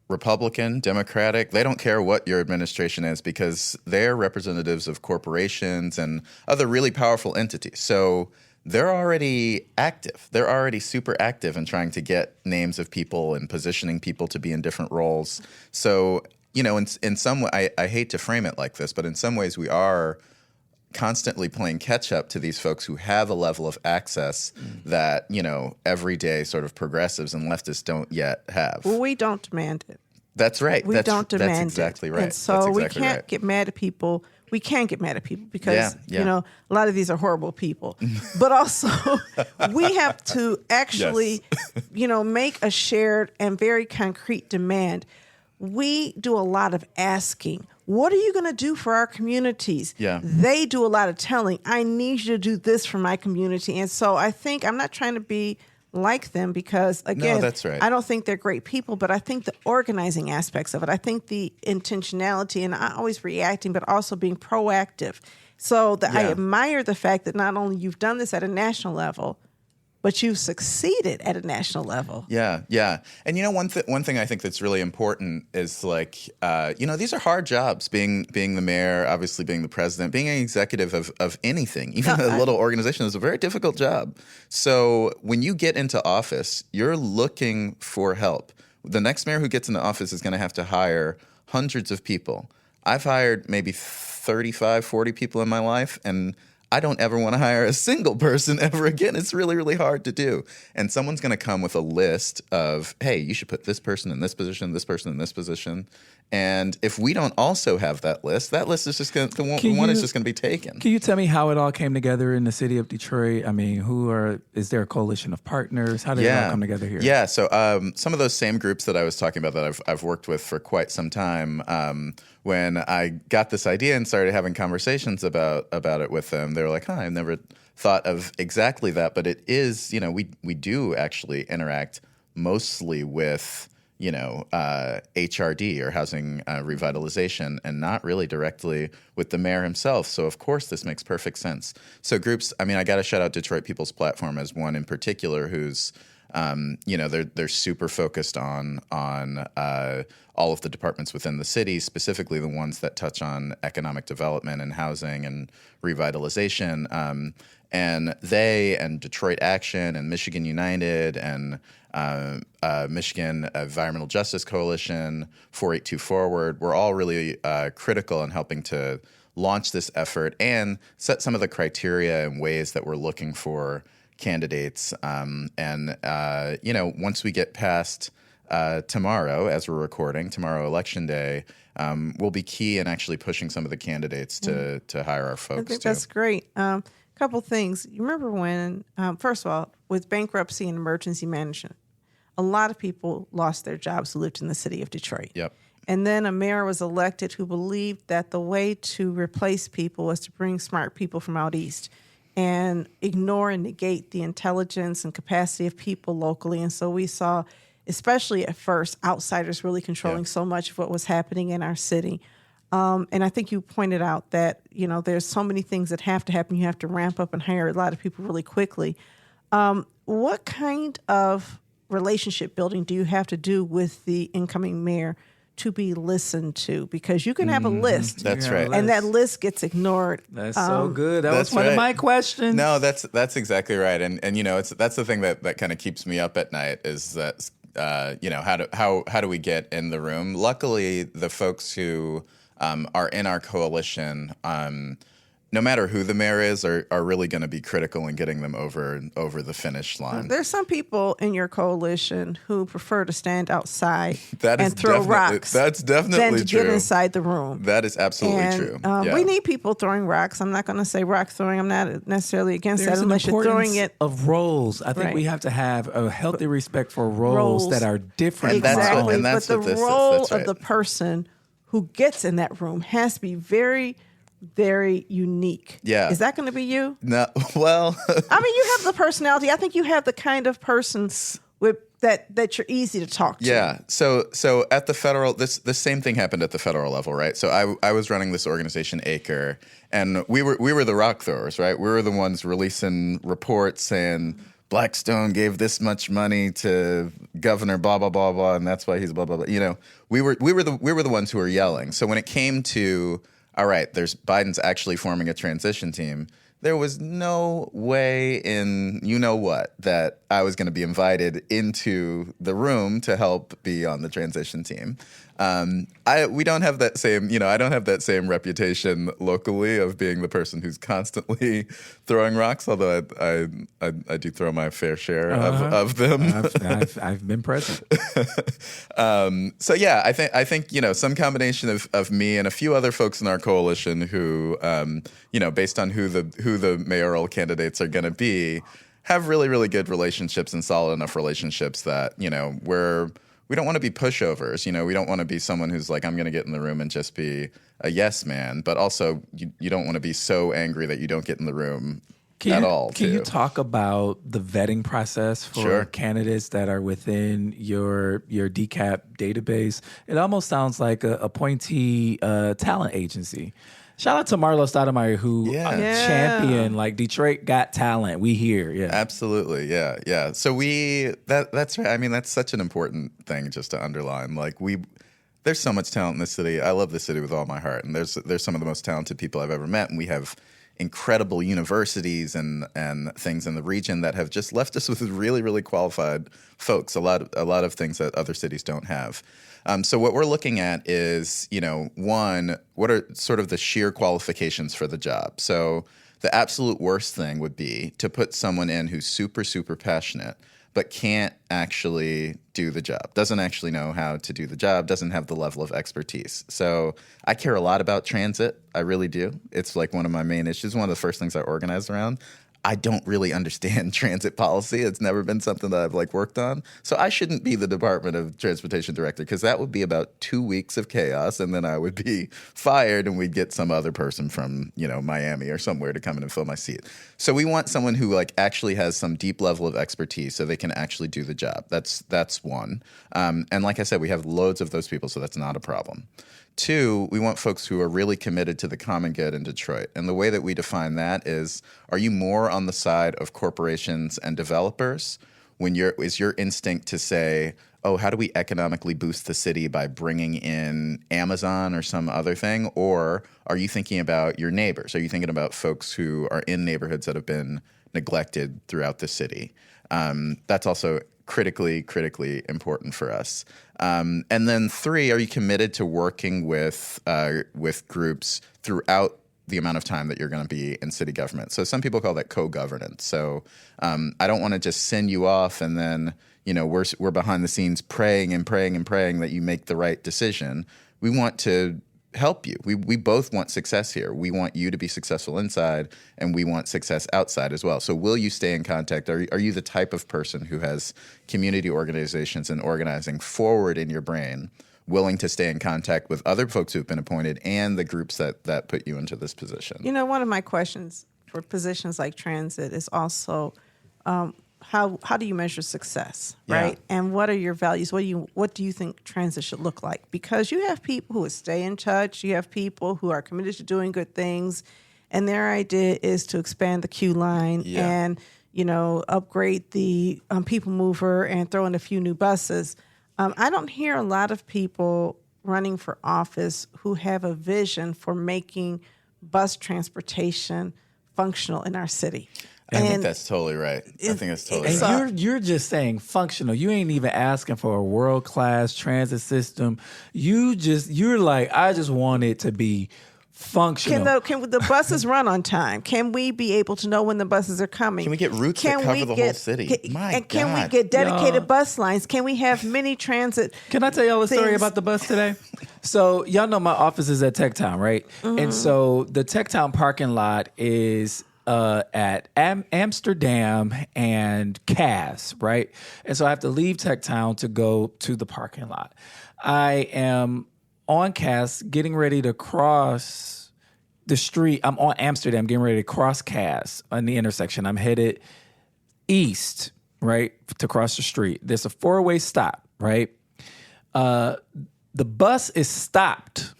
Republican, Democratic. They don't care what your administration is, because they're representatives of corporations and other really powerful entities. So they're already active. They're already super active in trying to get names of people and positioning people to be in different roles. So, in some way, I hate to frame it like this, but in some ways we are constantly playing catch up to these folks who have a level of access that, everyday sort of progressives and leftists don't yet have. Well, we don't demand it. That's right. We don't demand it. That's exactly right. And so we can't get mad at people. We can't get mad at people because, a lot of these are horrible people. But also, we have to actually, make a shared and very concrete demand. We do a lot of asking. What are you going to do for our communities? Yeah. They do a lot of telling. I need you to do this for my community. And so I think I'm not trying to be like them because, again, that's right. I don't think they're great people, but I think the organizing aspects of it, I think the intentionality and not always reacting, but also being proactive. So I admire the fact that not only you've done this at a national level, but you've succeeded at a national level. Yeah, yeah. And one thing I think that's really important is like, these are hard jobs. Being the mayor, obviously being the president, being an executive of anything, even a little organization, is a very difficult job. So when you get into office, you're looking for help. The next mayor who gets into office is going to have to hire hundreds of people. I've hired maybe 35, 40 people in my life, and I don't ever want to hire a single person ever again. It's really, really hard to do. And someone's going to come with a list of, hey, you should put this person in this position, this person in this position. And if we don't also have that list is just going to, one is just going to be taken. Can you tell me how it all came together in the city of Detroit? I mean, is there a coalition of partners? How did it all come together here? Yeah, so some of those same groups that I was talking about that I've worked with for quite some time, when I got this idea and started having conversations about it with them, they were like, I never thought of exactly that, but it is, we do actually interact mostly with HRD or housing revitalization, and not really directly with the mayor himself. So of course this makes perfect sense. So groups, I got to shout out Detroit People's Platform as one in particular who's, they're super focused on all of the departments within the city, specifically the ones that touch on economic development and housing and revitalization. And they and Detroit Action and Michigan United and Michigan Environmental Justice Coalition, 482 Forward, we're all really critical in helping to launch this effort and set some of the criteria and ways that we're looking for candidates. Once we get past tomorrow, as we're recording, tomorrow Election Day, will be key in actually pushing some of the candidates to hire our folks. I think that's great. Couple things. You remember when, first of all, with bankruptcy and emergency management, a lot of people lost their jobs who lived in the city of Detroit. Yep. And then a mayor was elected who believed that the way to replace people was to bring smart people from out east and ignore and negate the intelligence and capacity of people locally. And so we saw, especially at first, outsiders really controlling so much of what was happening in our city. And I think you pointed out that, there's so many things that have to happen. You have to ramp up and hire a lot of people really quickly. What kind of relationship building do you have to do with the incoming mayor to be listened to? Because you can have a list. That's right. And that list gets ignored. That's so good. That was one of my questions. No, that's exactly right. And that's the thing that kind of keeps me up at night is that, how do we get in the room? Luckily, the folks who are in our coalition, no matter who the mayor is, are really going to be critical in getting them over the finish line. There's some people in your coalition who prefer to stand outside and throw rocks. That's definitely than to true. Get inside the room. That is absolutely true. We need people throwing rocks. I'm not going to say rock throwing. I'm not necessarily against There's that unless you're throwing it. Of roles. I think we have to have a healthy respect for roles that are different. Exactly. And that's but the role of the person who gets in that room has to be very, very unique. Yeah. Is that going to be you? No. Well, you have the personality. I think you have the kind of person with that you're easy to talk to. Yeah. So at the federal, this same thing happened at the federal level, right? So I was running this organization, Acre, and we were the rock throwers, right? We were the ones releasing reports saying Blackstone gave this much money to Governor blah blah blah blah, and that's why he's blah blah blah. We were the ones who were yelling. So when it came to, all right, Biden's actually forming a transition team, there was no way in that I was going to be invited into the room to help be on the transition team. We don't have that same, I don't have that same reputation locally of being the person who's constantly throwing rocks, although I do throw my fair share of them. I've been present. So yeah, I think some combination of me and a few other folks in our coalition who, based on who the mayoral candidates are going to be, have really, really good relationships and solid enough relationships that, we don't want to be pushovers. We don't want to be someone who's like, I'm going to get in the room and just be a yes man. But also, you don't want to be so angry that you don't get in the room at all. Can you talk about the vetting process for Sure. candidates that are within your DCAP database? It almost sounds like a appointee talent agency. Shout out to Marlo Stoudemire who championed like Detroit Got Talent. We here, yeah. Absolutely, yeah. So that's right. I mean, that's such an important thing just to underline. Like there's so much talent in this city. I love this city with all my heart, and there's some of the most talented people I've ever met, and we have incredible universities and things in the region that have just left us with really, really qualified folks. A lot of things that other cities don't have. So what we're looking at is, one, what are sort of the sheer qualifications for the job? So the absolute worst thing would be to put someone in who's super, super passionate, but can't actually do the job, doesn't actually know how to do the job, doesn't have the level of expertise. So I care a lot about transit. I really do. It's like one of my main issues, one of the first things I organize around. I don't really understand transit policy. It's never been something that I've worked on. So I shouldn't be the Department of Transportation Director because that would be about 2 weeks of chaos, and then I would be fired and we'd get some other person from, Miami or somewhere to come in and fill my seat. So we want someone who actually has some deep level of expertise so they can actually do the job. That's one. And like I said, we have loads of those people, so that's not a problem. Two, we want folks who are really committed to the common good in Detroit. And the way that we define that is, are you more on the side of corporations and developers is your instinct to say, oh, how do we economically boost the city by bringing in Amazon or some other thing? Or are you thinking about your neighbors? Are you thinking about folks who are in neighborhoods that have been neglected throughout the city? That's also critically important for us. And then three, are you committed to working with groups throughout the amount of time that you're going to be in city government? So some people call that co-governance. So I don't want to just send you off and then we're behind the scenes praying that you make the right decision. We want to help you. We both want success here. We want you to be successful inside, and we want success outside as well. So will you stay in contact? Are you the type of person who has community organizations and organizing forward in your brain, willing to stay in contact with other folks who've been appointed and the groups that put you into this position? One of my questions for positions like transit is also how do you measure success, right? Yeah. And what are your values? What do you think transit should look like? Because you have people who stay in touch, you have people who are committed to doing good things, and their idea is to expand the queue line and upgrade the people mover and throw in a few new buses. I don't hear a lot of people running for office who have a vision for making bus transportation functional in our city. I think that's totally right. I think that's totally right. And you're just saying functional. You ain't even asking for a world-class transit system. You're like, I just want it to be functional. Can the buses run on time? Can we be able to know when the buses are coming? Can we get routes that cover the whole city? Can we get dedicated bus lines? Can we have mini transit? Can I tell y'all a story about the bus today? So y'all know my office is at Techtown, right? Mm-hmm. And so the Techtown parking lot is at Amsterdam and Cass, right? And so I have to leave Techtown to go to the parking lot. I am on Cass, getting ready to cross the street. I'm on Amsterdam, getting ready to cross Cass on the intersection. I'm headed east, right, to cross the street. There's a 4-way stop, right? The bus is stopped.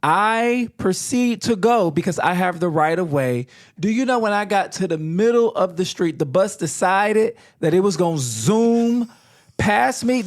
I proceed to go because I have the right of way. Do you know when I got to the middle of the street, the bus decided that it was going to zoom past me?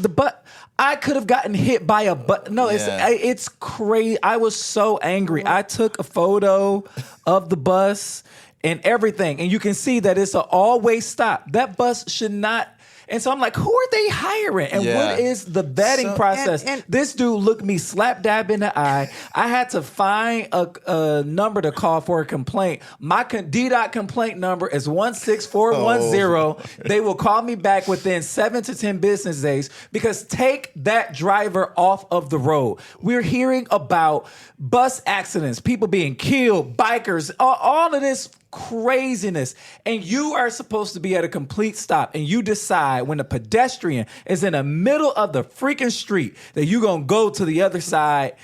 I could have gotten hit by a bus. No, it's crazy. I was so angry. I took a photo of the bus and everything, and you can see that it's an all-way stop. That bus should not. And so I'm like, who are they hiring? And what is the vetting process? And this dude looked me slap dab in the eye. I had to find a number to call for a complaint. My DDOT complaint number is 16410. They will call me back within 7 to 10 business days because take that driver off of the road. We're hearing about bus accidents, people being killed, bikers, all of this craziness, and you are supposed to be at a complete stop, and you decide when a pedestrian is in the middle of the freaking street that you're gonna go to the other side.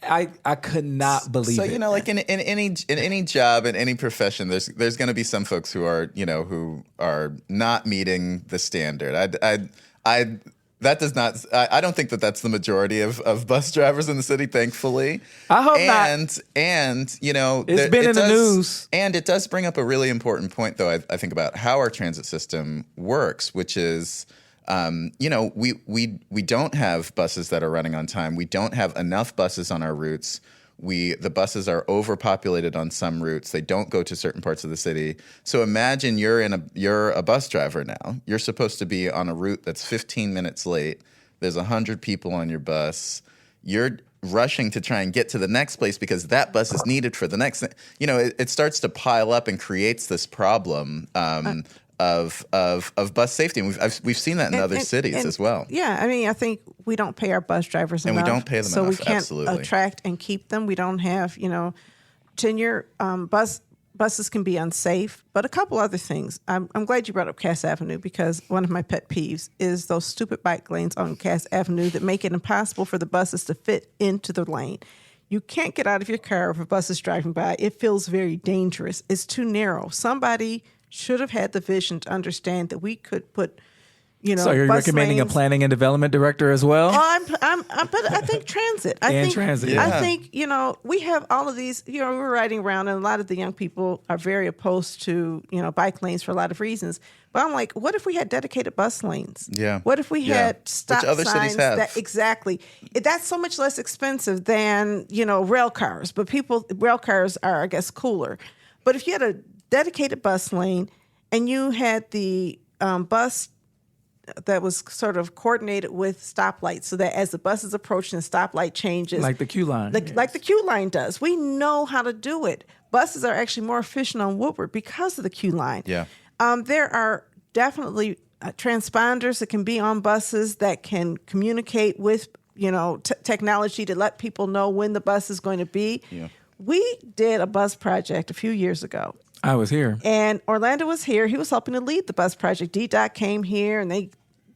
I could not believe it. So, like in any job, in any profession, there's going to be some folks who are, who are not meeting the standard. That does not. I don't think that that's the majority of bus drivers in the city. Thankfully, I hope not. And it's been in the news, and it does bring up a really important point, though. I think about how our transit system works, which is, we don't have buses that are running on time. We don't have enough buses on our routes. The buses are overpopulated on some routes. They don't go to certain parts of the city. So imagine you're a bus driver now. You're supposed to be on a route that's 15 minutes late. There's 100 people on your bus. You're rushing to try and get to the next place because that bus is needed for the next thing. It starts to pile up and creates this problem of bus safety, and we've seen that in other cities as well. Yeah, I think we don't pay our bus drivers enough, and we don't pay them so enough. we can't Absolutely. attract and keep them. We don't have tenure. Buses can be unsafe, but a couple other things. I'm glad you brought up Cass Avenue because one of my pet peeves is those stupid bike lanes on Cass Avenue that make it impossible for the buses to fit into the lane. You can't get out of your car if a bus is driving by. It feels very dangerous. It's too narrow. Somebody should have had the vision to understand that we could put, So you're recommending a planning and development director as well? But I think transit. I think we have all of these. We're riding around, and a lot of the young people are very opposed to bike lanes for a lot of reasons. But I'm like, what if we had dedicated bus lanes? Yeah. What if we had stop Which other signs? cities have. Exactly. That's so much less expensive than rail cars. But rail cars are, I guess, cooler. But if you had a dedicated bus lane and you had the bus that was sort of coordinated with stoplights so that as the bus is approaching, the stoplight changes. Like the Q line. Like the Q line does. We know how to do it. Buses are actually more efficient on Woodward because of the Q line. Yeah. There are definitely transponders that can be on buses that can communicate with, technology to let people know when the bus is going to be. Yeah. We did a bus project a few years ago. I was here. And Orlando was here. He was helping to lead the bus project. DDOT came here and they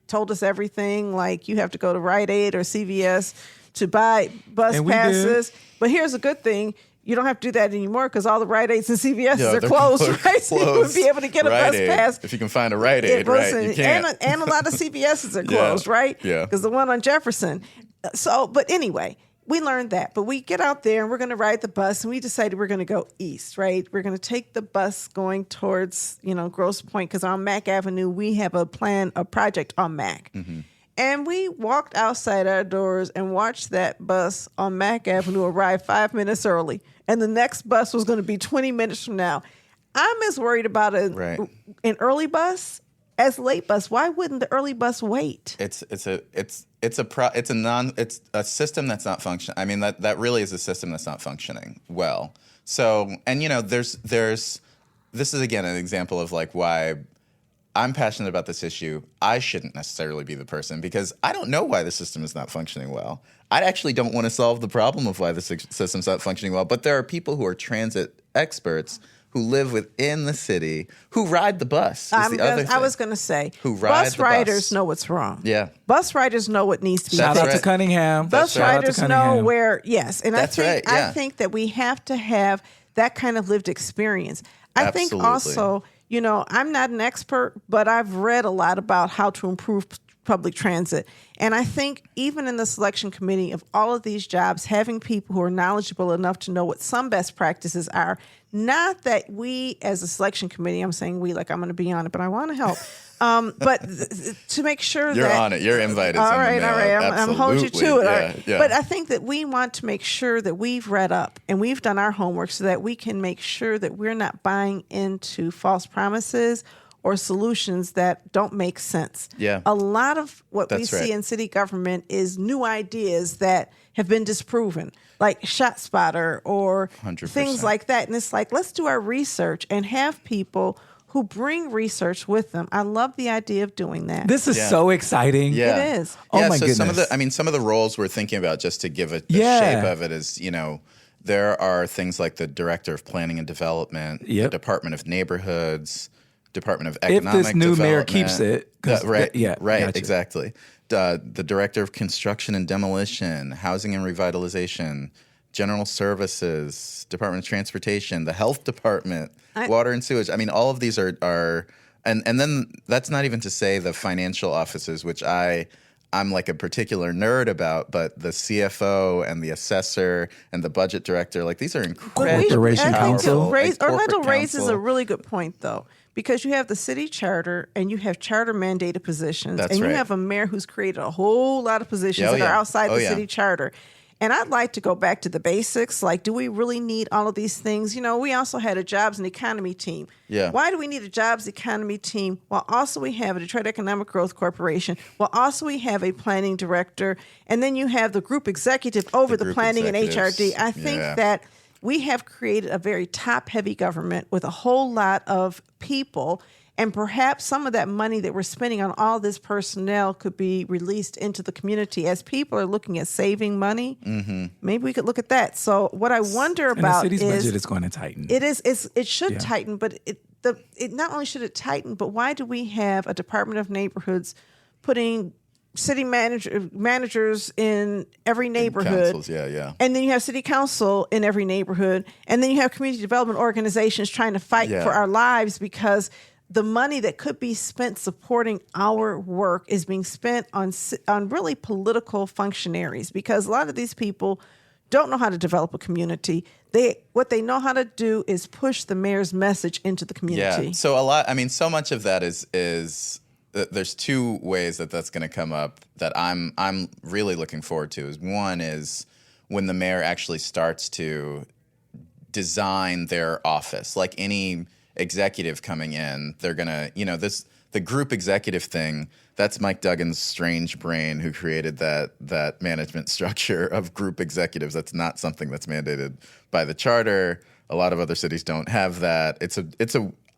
told us everything, like you have to go to Rite Aid or CVS to buy bus passes. But here's a good thing. You don't have to do that anymore because all the Rite Aids and CVSs are closed, right? So you wouldn't be able to get a bus pass. If you can find a Rite Aid, right? You can't. And a lot of CVSs are closed, right? Yeah. Because the one on Jefferson. But anyway, we learned that. But we get out there and we're going to ride the bus, and we decided we're going to go east, right? We're going to take the bus going towards, Grosse Pointe, because on Mack Avenue, we have a project on Mack. Mm-hmm. And we walked outside our doors and watched that bus on Mack Avenue arrive 5 minutes early. And the next bus was going to be 20 minutes from now. I'm as worried about an early bus as a late bus. Why wouldn't the early bus wait? It's a system that's not functioning. I mean, that really is a system that's not functioning well. So, and this is again an example of like why I'm passionate about this issue. I shouldn't necessarily be the person because I don't know why the system is not functioning well. I actually don't want to solve the problem of why the system's not functioning well, but there are people who are transit experts who live within the city who ride the bus. I was going to say, who ride bus riders know what's wrong. Yeah. Bus riders know what needs to be Shout fixed. out to Cunningham. Bus riders know where, yes. And I think that we have to have that kind of lived experience. I think also, I'm not an expert, but I've read a lot about how to improve public transit. And I think even in the selection committee of all of these jobs, having people who are knowledgeable enough to know what some best practices are, not that we as a selection committee, I'm saying we, like I'm going to be on it, but I want to help. But to make sure you're on it, you're invited. All right. I'm holding you to it. Yeah. But I think that we want to make sure that we've read up and we've done our homework so that we can make sure that we're not buying into false promises or solutions that don't make sense. Yeah. A lot of what we see in city government is new ideas that have been disproven, like ShotSpotter or 100%. Things like that. And it's like, let's do our research and have people who bring research with them. I love the idea of doing that. This is so exciting. Yeah. It is. Oh my goodness. Some of the roles we're thinking about, just to give a shape of it, is, there are things like the Director of Planning and Development, the Department of Neighborhoods, Department of Economic Development. If this new mayor keeps it. Right, exactly. The Director of Construction and Demolition, Housing and Revitalization, general services, Department of Transportation, the health department, water and sewage. I mean, all of these are and then that's not even to say the financial offices, which I'm like a particular nerd about, but the CFO and the assessor and the budget director, like these are incredible. Corporation counsel. Orlando raises a really good point, though, because you have the city charter and you have charter mandated positions. That's and you right. have a mayor who's created a whole lot of positions that are outside the city charter. And I'd like to go back to the basics. Like, do we really need all of these things? You know, we also had a jobs and economy team. Yeah. Why do we need a jobs economy team? Well, also we have a Detroit Economic Growth Corporation. Well, also we have a planning director. And then you have the group executive over the planning and HRD. I think that we have created a very top-heavy government with a whole lot of people. And perhaps some of that money that we're spending on all this personnel could be released into the community. As people are looking at saving money, maybe we could look at that. So what I wonder about the city's budget is going to tighten. It should tighten, but it not only should it tighten, but why do we have a Department of Neighborhoods putting city managers in every neighborhood? Councils, yeah. And then you have city council in every neighborhood. And then you have community development organizations trying to fight for our lives because the money that could be spent supporting our work is being spent on really political functionaries, because a lot of these people don't know how to develop a community. What they know how to do is push the mayor's message into the community. Yeah. So so much of that is there's two ways that's going to come up that I'm really looking forward to. One is when the mayor actually starts to design their office, like any executive coming in, they're gonna, the group executive thing, that's Mike Duggan's strange brain who created that management structure of group executives. That's not something that's mandated by the charter. A lot of other cities don't have that.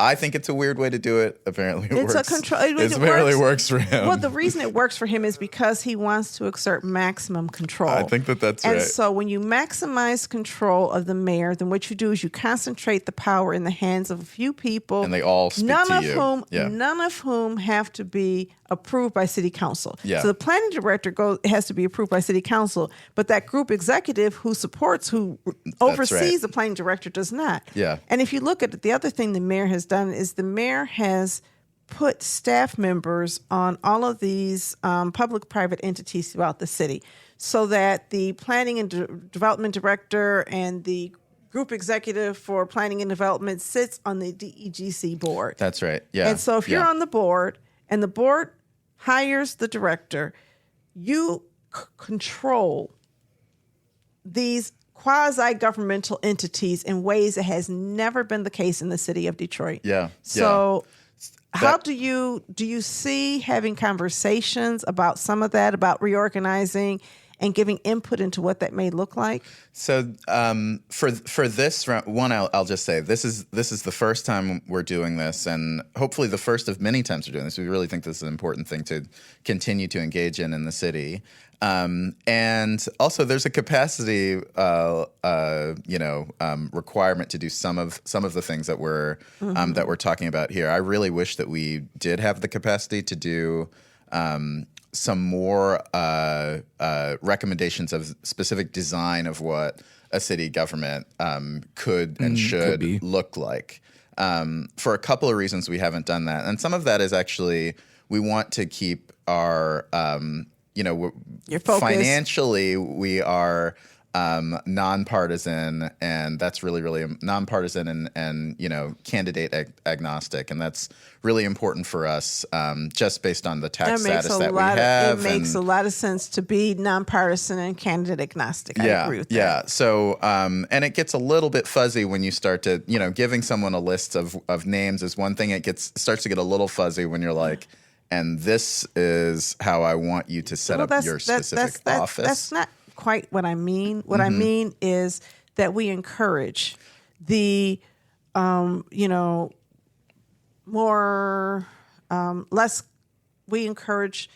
I think it's a weird way to do it. Apparently it works. It apparently works for him. Well, the reason it works for him is because he wants to exert maximum control. I think that's right. And so when you maximize control of the mayor, then what you do is you concentrate the power in the hands of a few people. And they all speak to you. None of whom have to be approved by city council. Yeah. So the planning director has to be approved by city council, but that group executive who oversees the planning director does not. Yeah. And if you look at it, the other thing the mayor has done is the mayor has put staff members on all of these public-private entities throughout the city, so that the planning and development director and the group executive for planning and development sits on the DEGC board. That's right. Yeah. And so if you're on the board and the board hires the director, you control these quasi-governmental entities in ways that has never been the case in the city of Detroit. Yeah. So how do you see having conversations about some of that, about reorganizing and giving input into what that may look like? So for this round, I'll just say this is the first time we're doing this, and hopefully the first of many times we're doing this. We really think this is an important thing to continue to engage in the city. And also, there's a capacity, requirement to do some of the things that we're talking about here. I really wish that we did have the capacity to do some more recommendations of specific design of what a city government could and should look like. For a couple of reasons, we haven't done that, and some of that is actually we want to keep our financially, we are nonpartisan, and that's really, really nonpartisan and candidate agnostic, and that's really important for us, just based on the tax status that we have. It makes a lot of sense to be nonpartisan and candidate agnostic. I agree with that. Yeah. So, and it gets a little bit fuzzy when you start to, giving someone a list of names is one thing. It starts to get a little fuzzy when you're like, and this is how I want you to set up your specific office. That's not quite what I mean. What I mean is that we encourage the, we encourage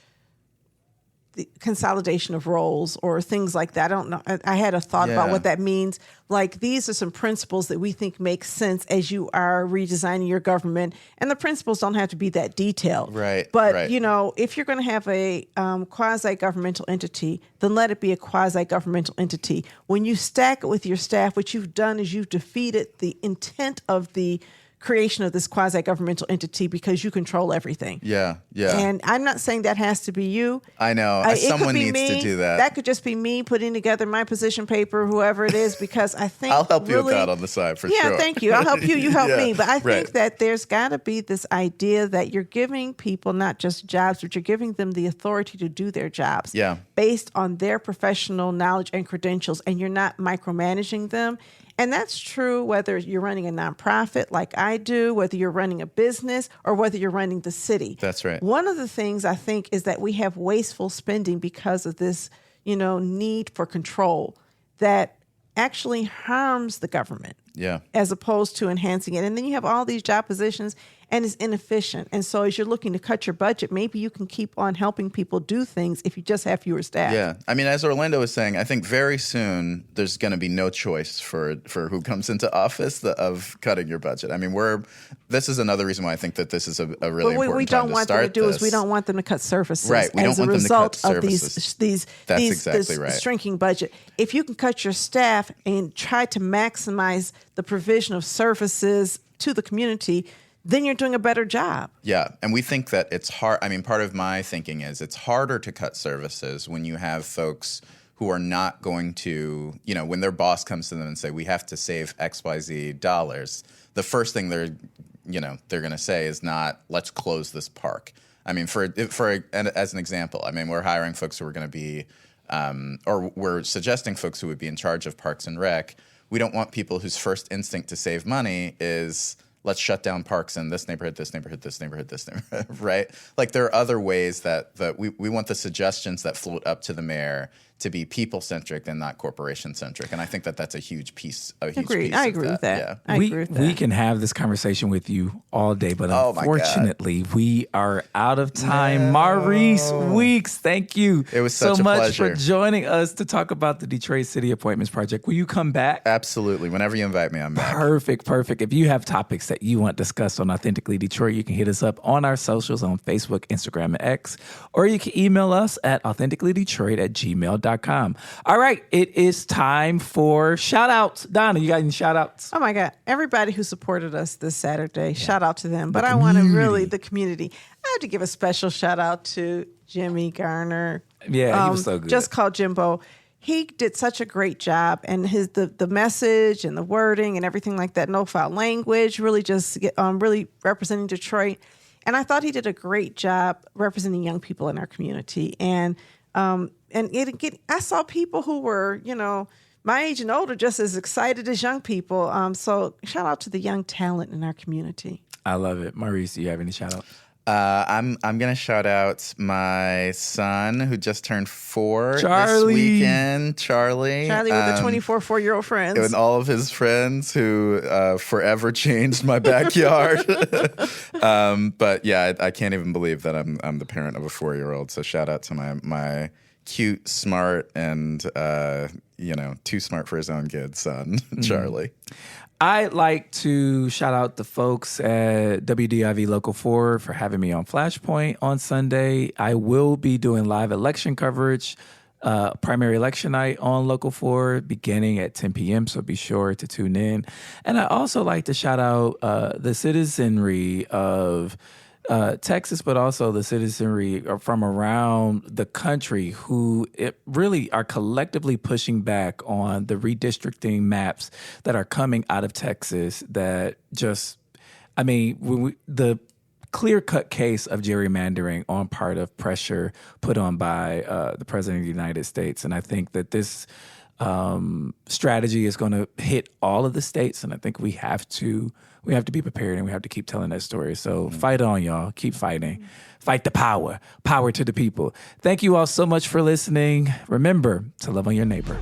the consolidation of roles or things like that. I don't know. I had a thought about what that means. Like, these are some principles that we think make sense as you are redesigning your government. And the principles don't have to be that detailed. Right. But, right. If you're going to have a quasi-governmental entity, then let it be a quasi-governmental entity. When you stack it with your staff, what you've done is you've defeated the intent of the creation of this quasi-governmental entity because you control everything. Yeah. And I'm not saying that has to be you. I know. Someone needs to do that. That could just be me putting together my position paper, whoever it is, because I think I'll help you with that on the side for sure. Yeah, thank you. I'll help you. You help me. But I think that there's got to be this idea that you're giving people not just jobs, but you're giving them the authority to do their jobs based on their professional knowledge and credentials, and you're not micromanaging them. And that's true whether you're running a nonprofit like I do, whether you're running a business, or whether you're running the city. That's right. One of the things I think is that we have wasteful spending because of this, need for control that actually harms the government. Yeah. As opposed to enhancing it. And then you have all these job positions and it's inefficient. And so as you're looking to cut your budget, maybe you can keep on helping people do things if you just have fewer staff. Yeah. I mean, as Orlando was saying, I think very soon there's going to be no choice for who comes into office of cutting your budget. I mean, this is another reason why I think that this is a really important time to start this. What we don't want them to do is we don't want them to cut services. Right. We don't want them to cut services. Of these shrinking budget. If you can cut your staff and try to maximize the provision of services to the community, then you're doing a better job. Yeah, and we think that it's hard. I mean, part of my thinking is it's harder to cut services when you have folks who are not going to, when their boss comes to them and say, we have to save XYZ dollars, the first thing they're going to say is not, let's close this park. I mean, as an example, I mean, we're hiring folks who are going to be, or we're suggesting folks who would be in charge of Parks and Rec. We don't want people whose first instinct to save money is, let's shut down parks in this neighborhood, this neighborhood, this neighborhood, this neighborhood, right? Like, there are other ways that we want the suggestions that float up to the mayor to be people-centric and not corporation-centric. And I think that that's a huge piece. I agree with that. Yeah. I agree with that. We can have this conversation with you all day, but unfortunately, we are out of time. No. Maurice Weeks, thank you it was such so much pleasure. For joining us to talk about the Detroit City Appointments Project. Will you come back? Absolutely. Whenever you invite me, I'm back. Perfect. If you have topics that you want discussed on Authentically Detroit, you can hit us up on our socials on Facebook, Instagram, and X, or you can email us at authenticallydetroit@gmail.com. All right, it is time for shout outs. Donna, you got any shout outs? Oh my God. Everybody who supported us this Saturday, shout out to them. But I want to the community. I have to give a special shout out to Jimmy Garner. Yeah, he was so good. Just called Jimbo. He did such a great job, and the message and the wording and everything like that, no foul language, really just really representing Detroit. And I thought he did a great job representing young people in our community. And I saw people who were, my age and older just as excited as young people. So shout out to the young talent in our community. I love it. Maurice, do you have any shout outs? I'm gonna shout out my son who just turned 4 Charlie. This weekend. Charlie with the 4-year-old friends. And all of his friends who forever changed my backyard. But yeah, I can't even believe that I'm the parent of a 4-year-old. So shout out to my cute, smart, and too smart for his own good son, Charlie. I'd like to shout out the folks at WDIV Local 4 for having me on Flashpoint on Sunday. I will be doing live election coverage, primary election night on Local 4 beginning at 10 p.m., so be sure to tune in. And I also like to shout out the citizenry of Texas, but also the citizenry from around the country who really are collectively pushing back on the redistricting maps that are coming out of Texas that just, the clear-cut case of gerrymandering on part of pressure put on by the President of the United States. And I think that this strategy is going to hit all of the states, and I think we have to be prepared, and we have to keep telling that story. So fight on, y'all. Keep fighting. Fight the power. Power to the people. Thank you all so much for listening. Remember to love on your neighbor.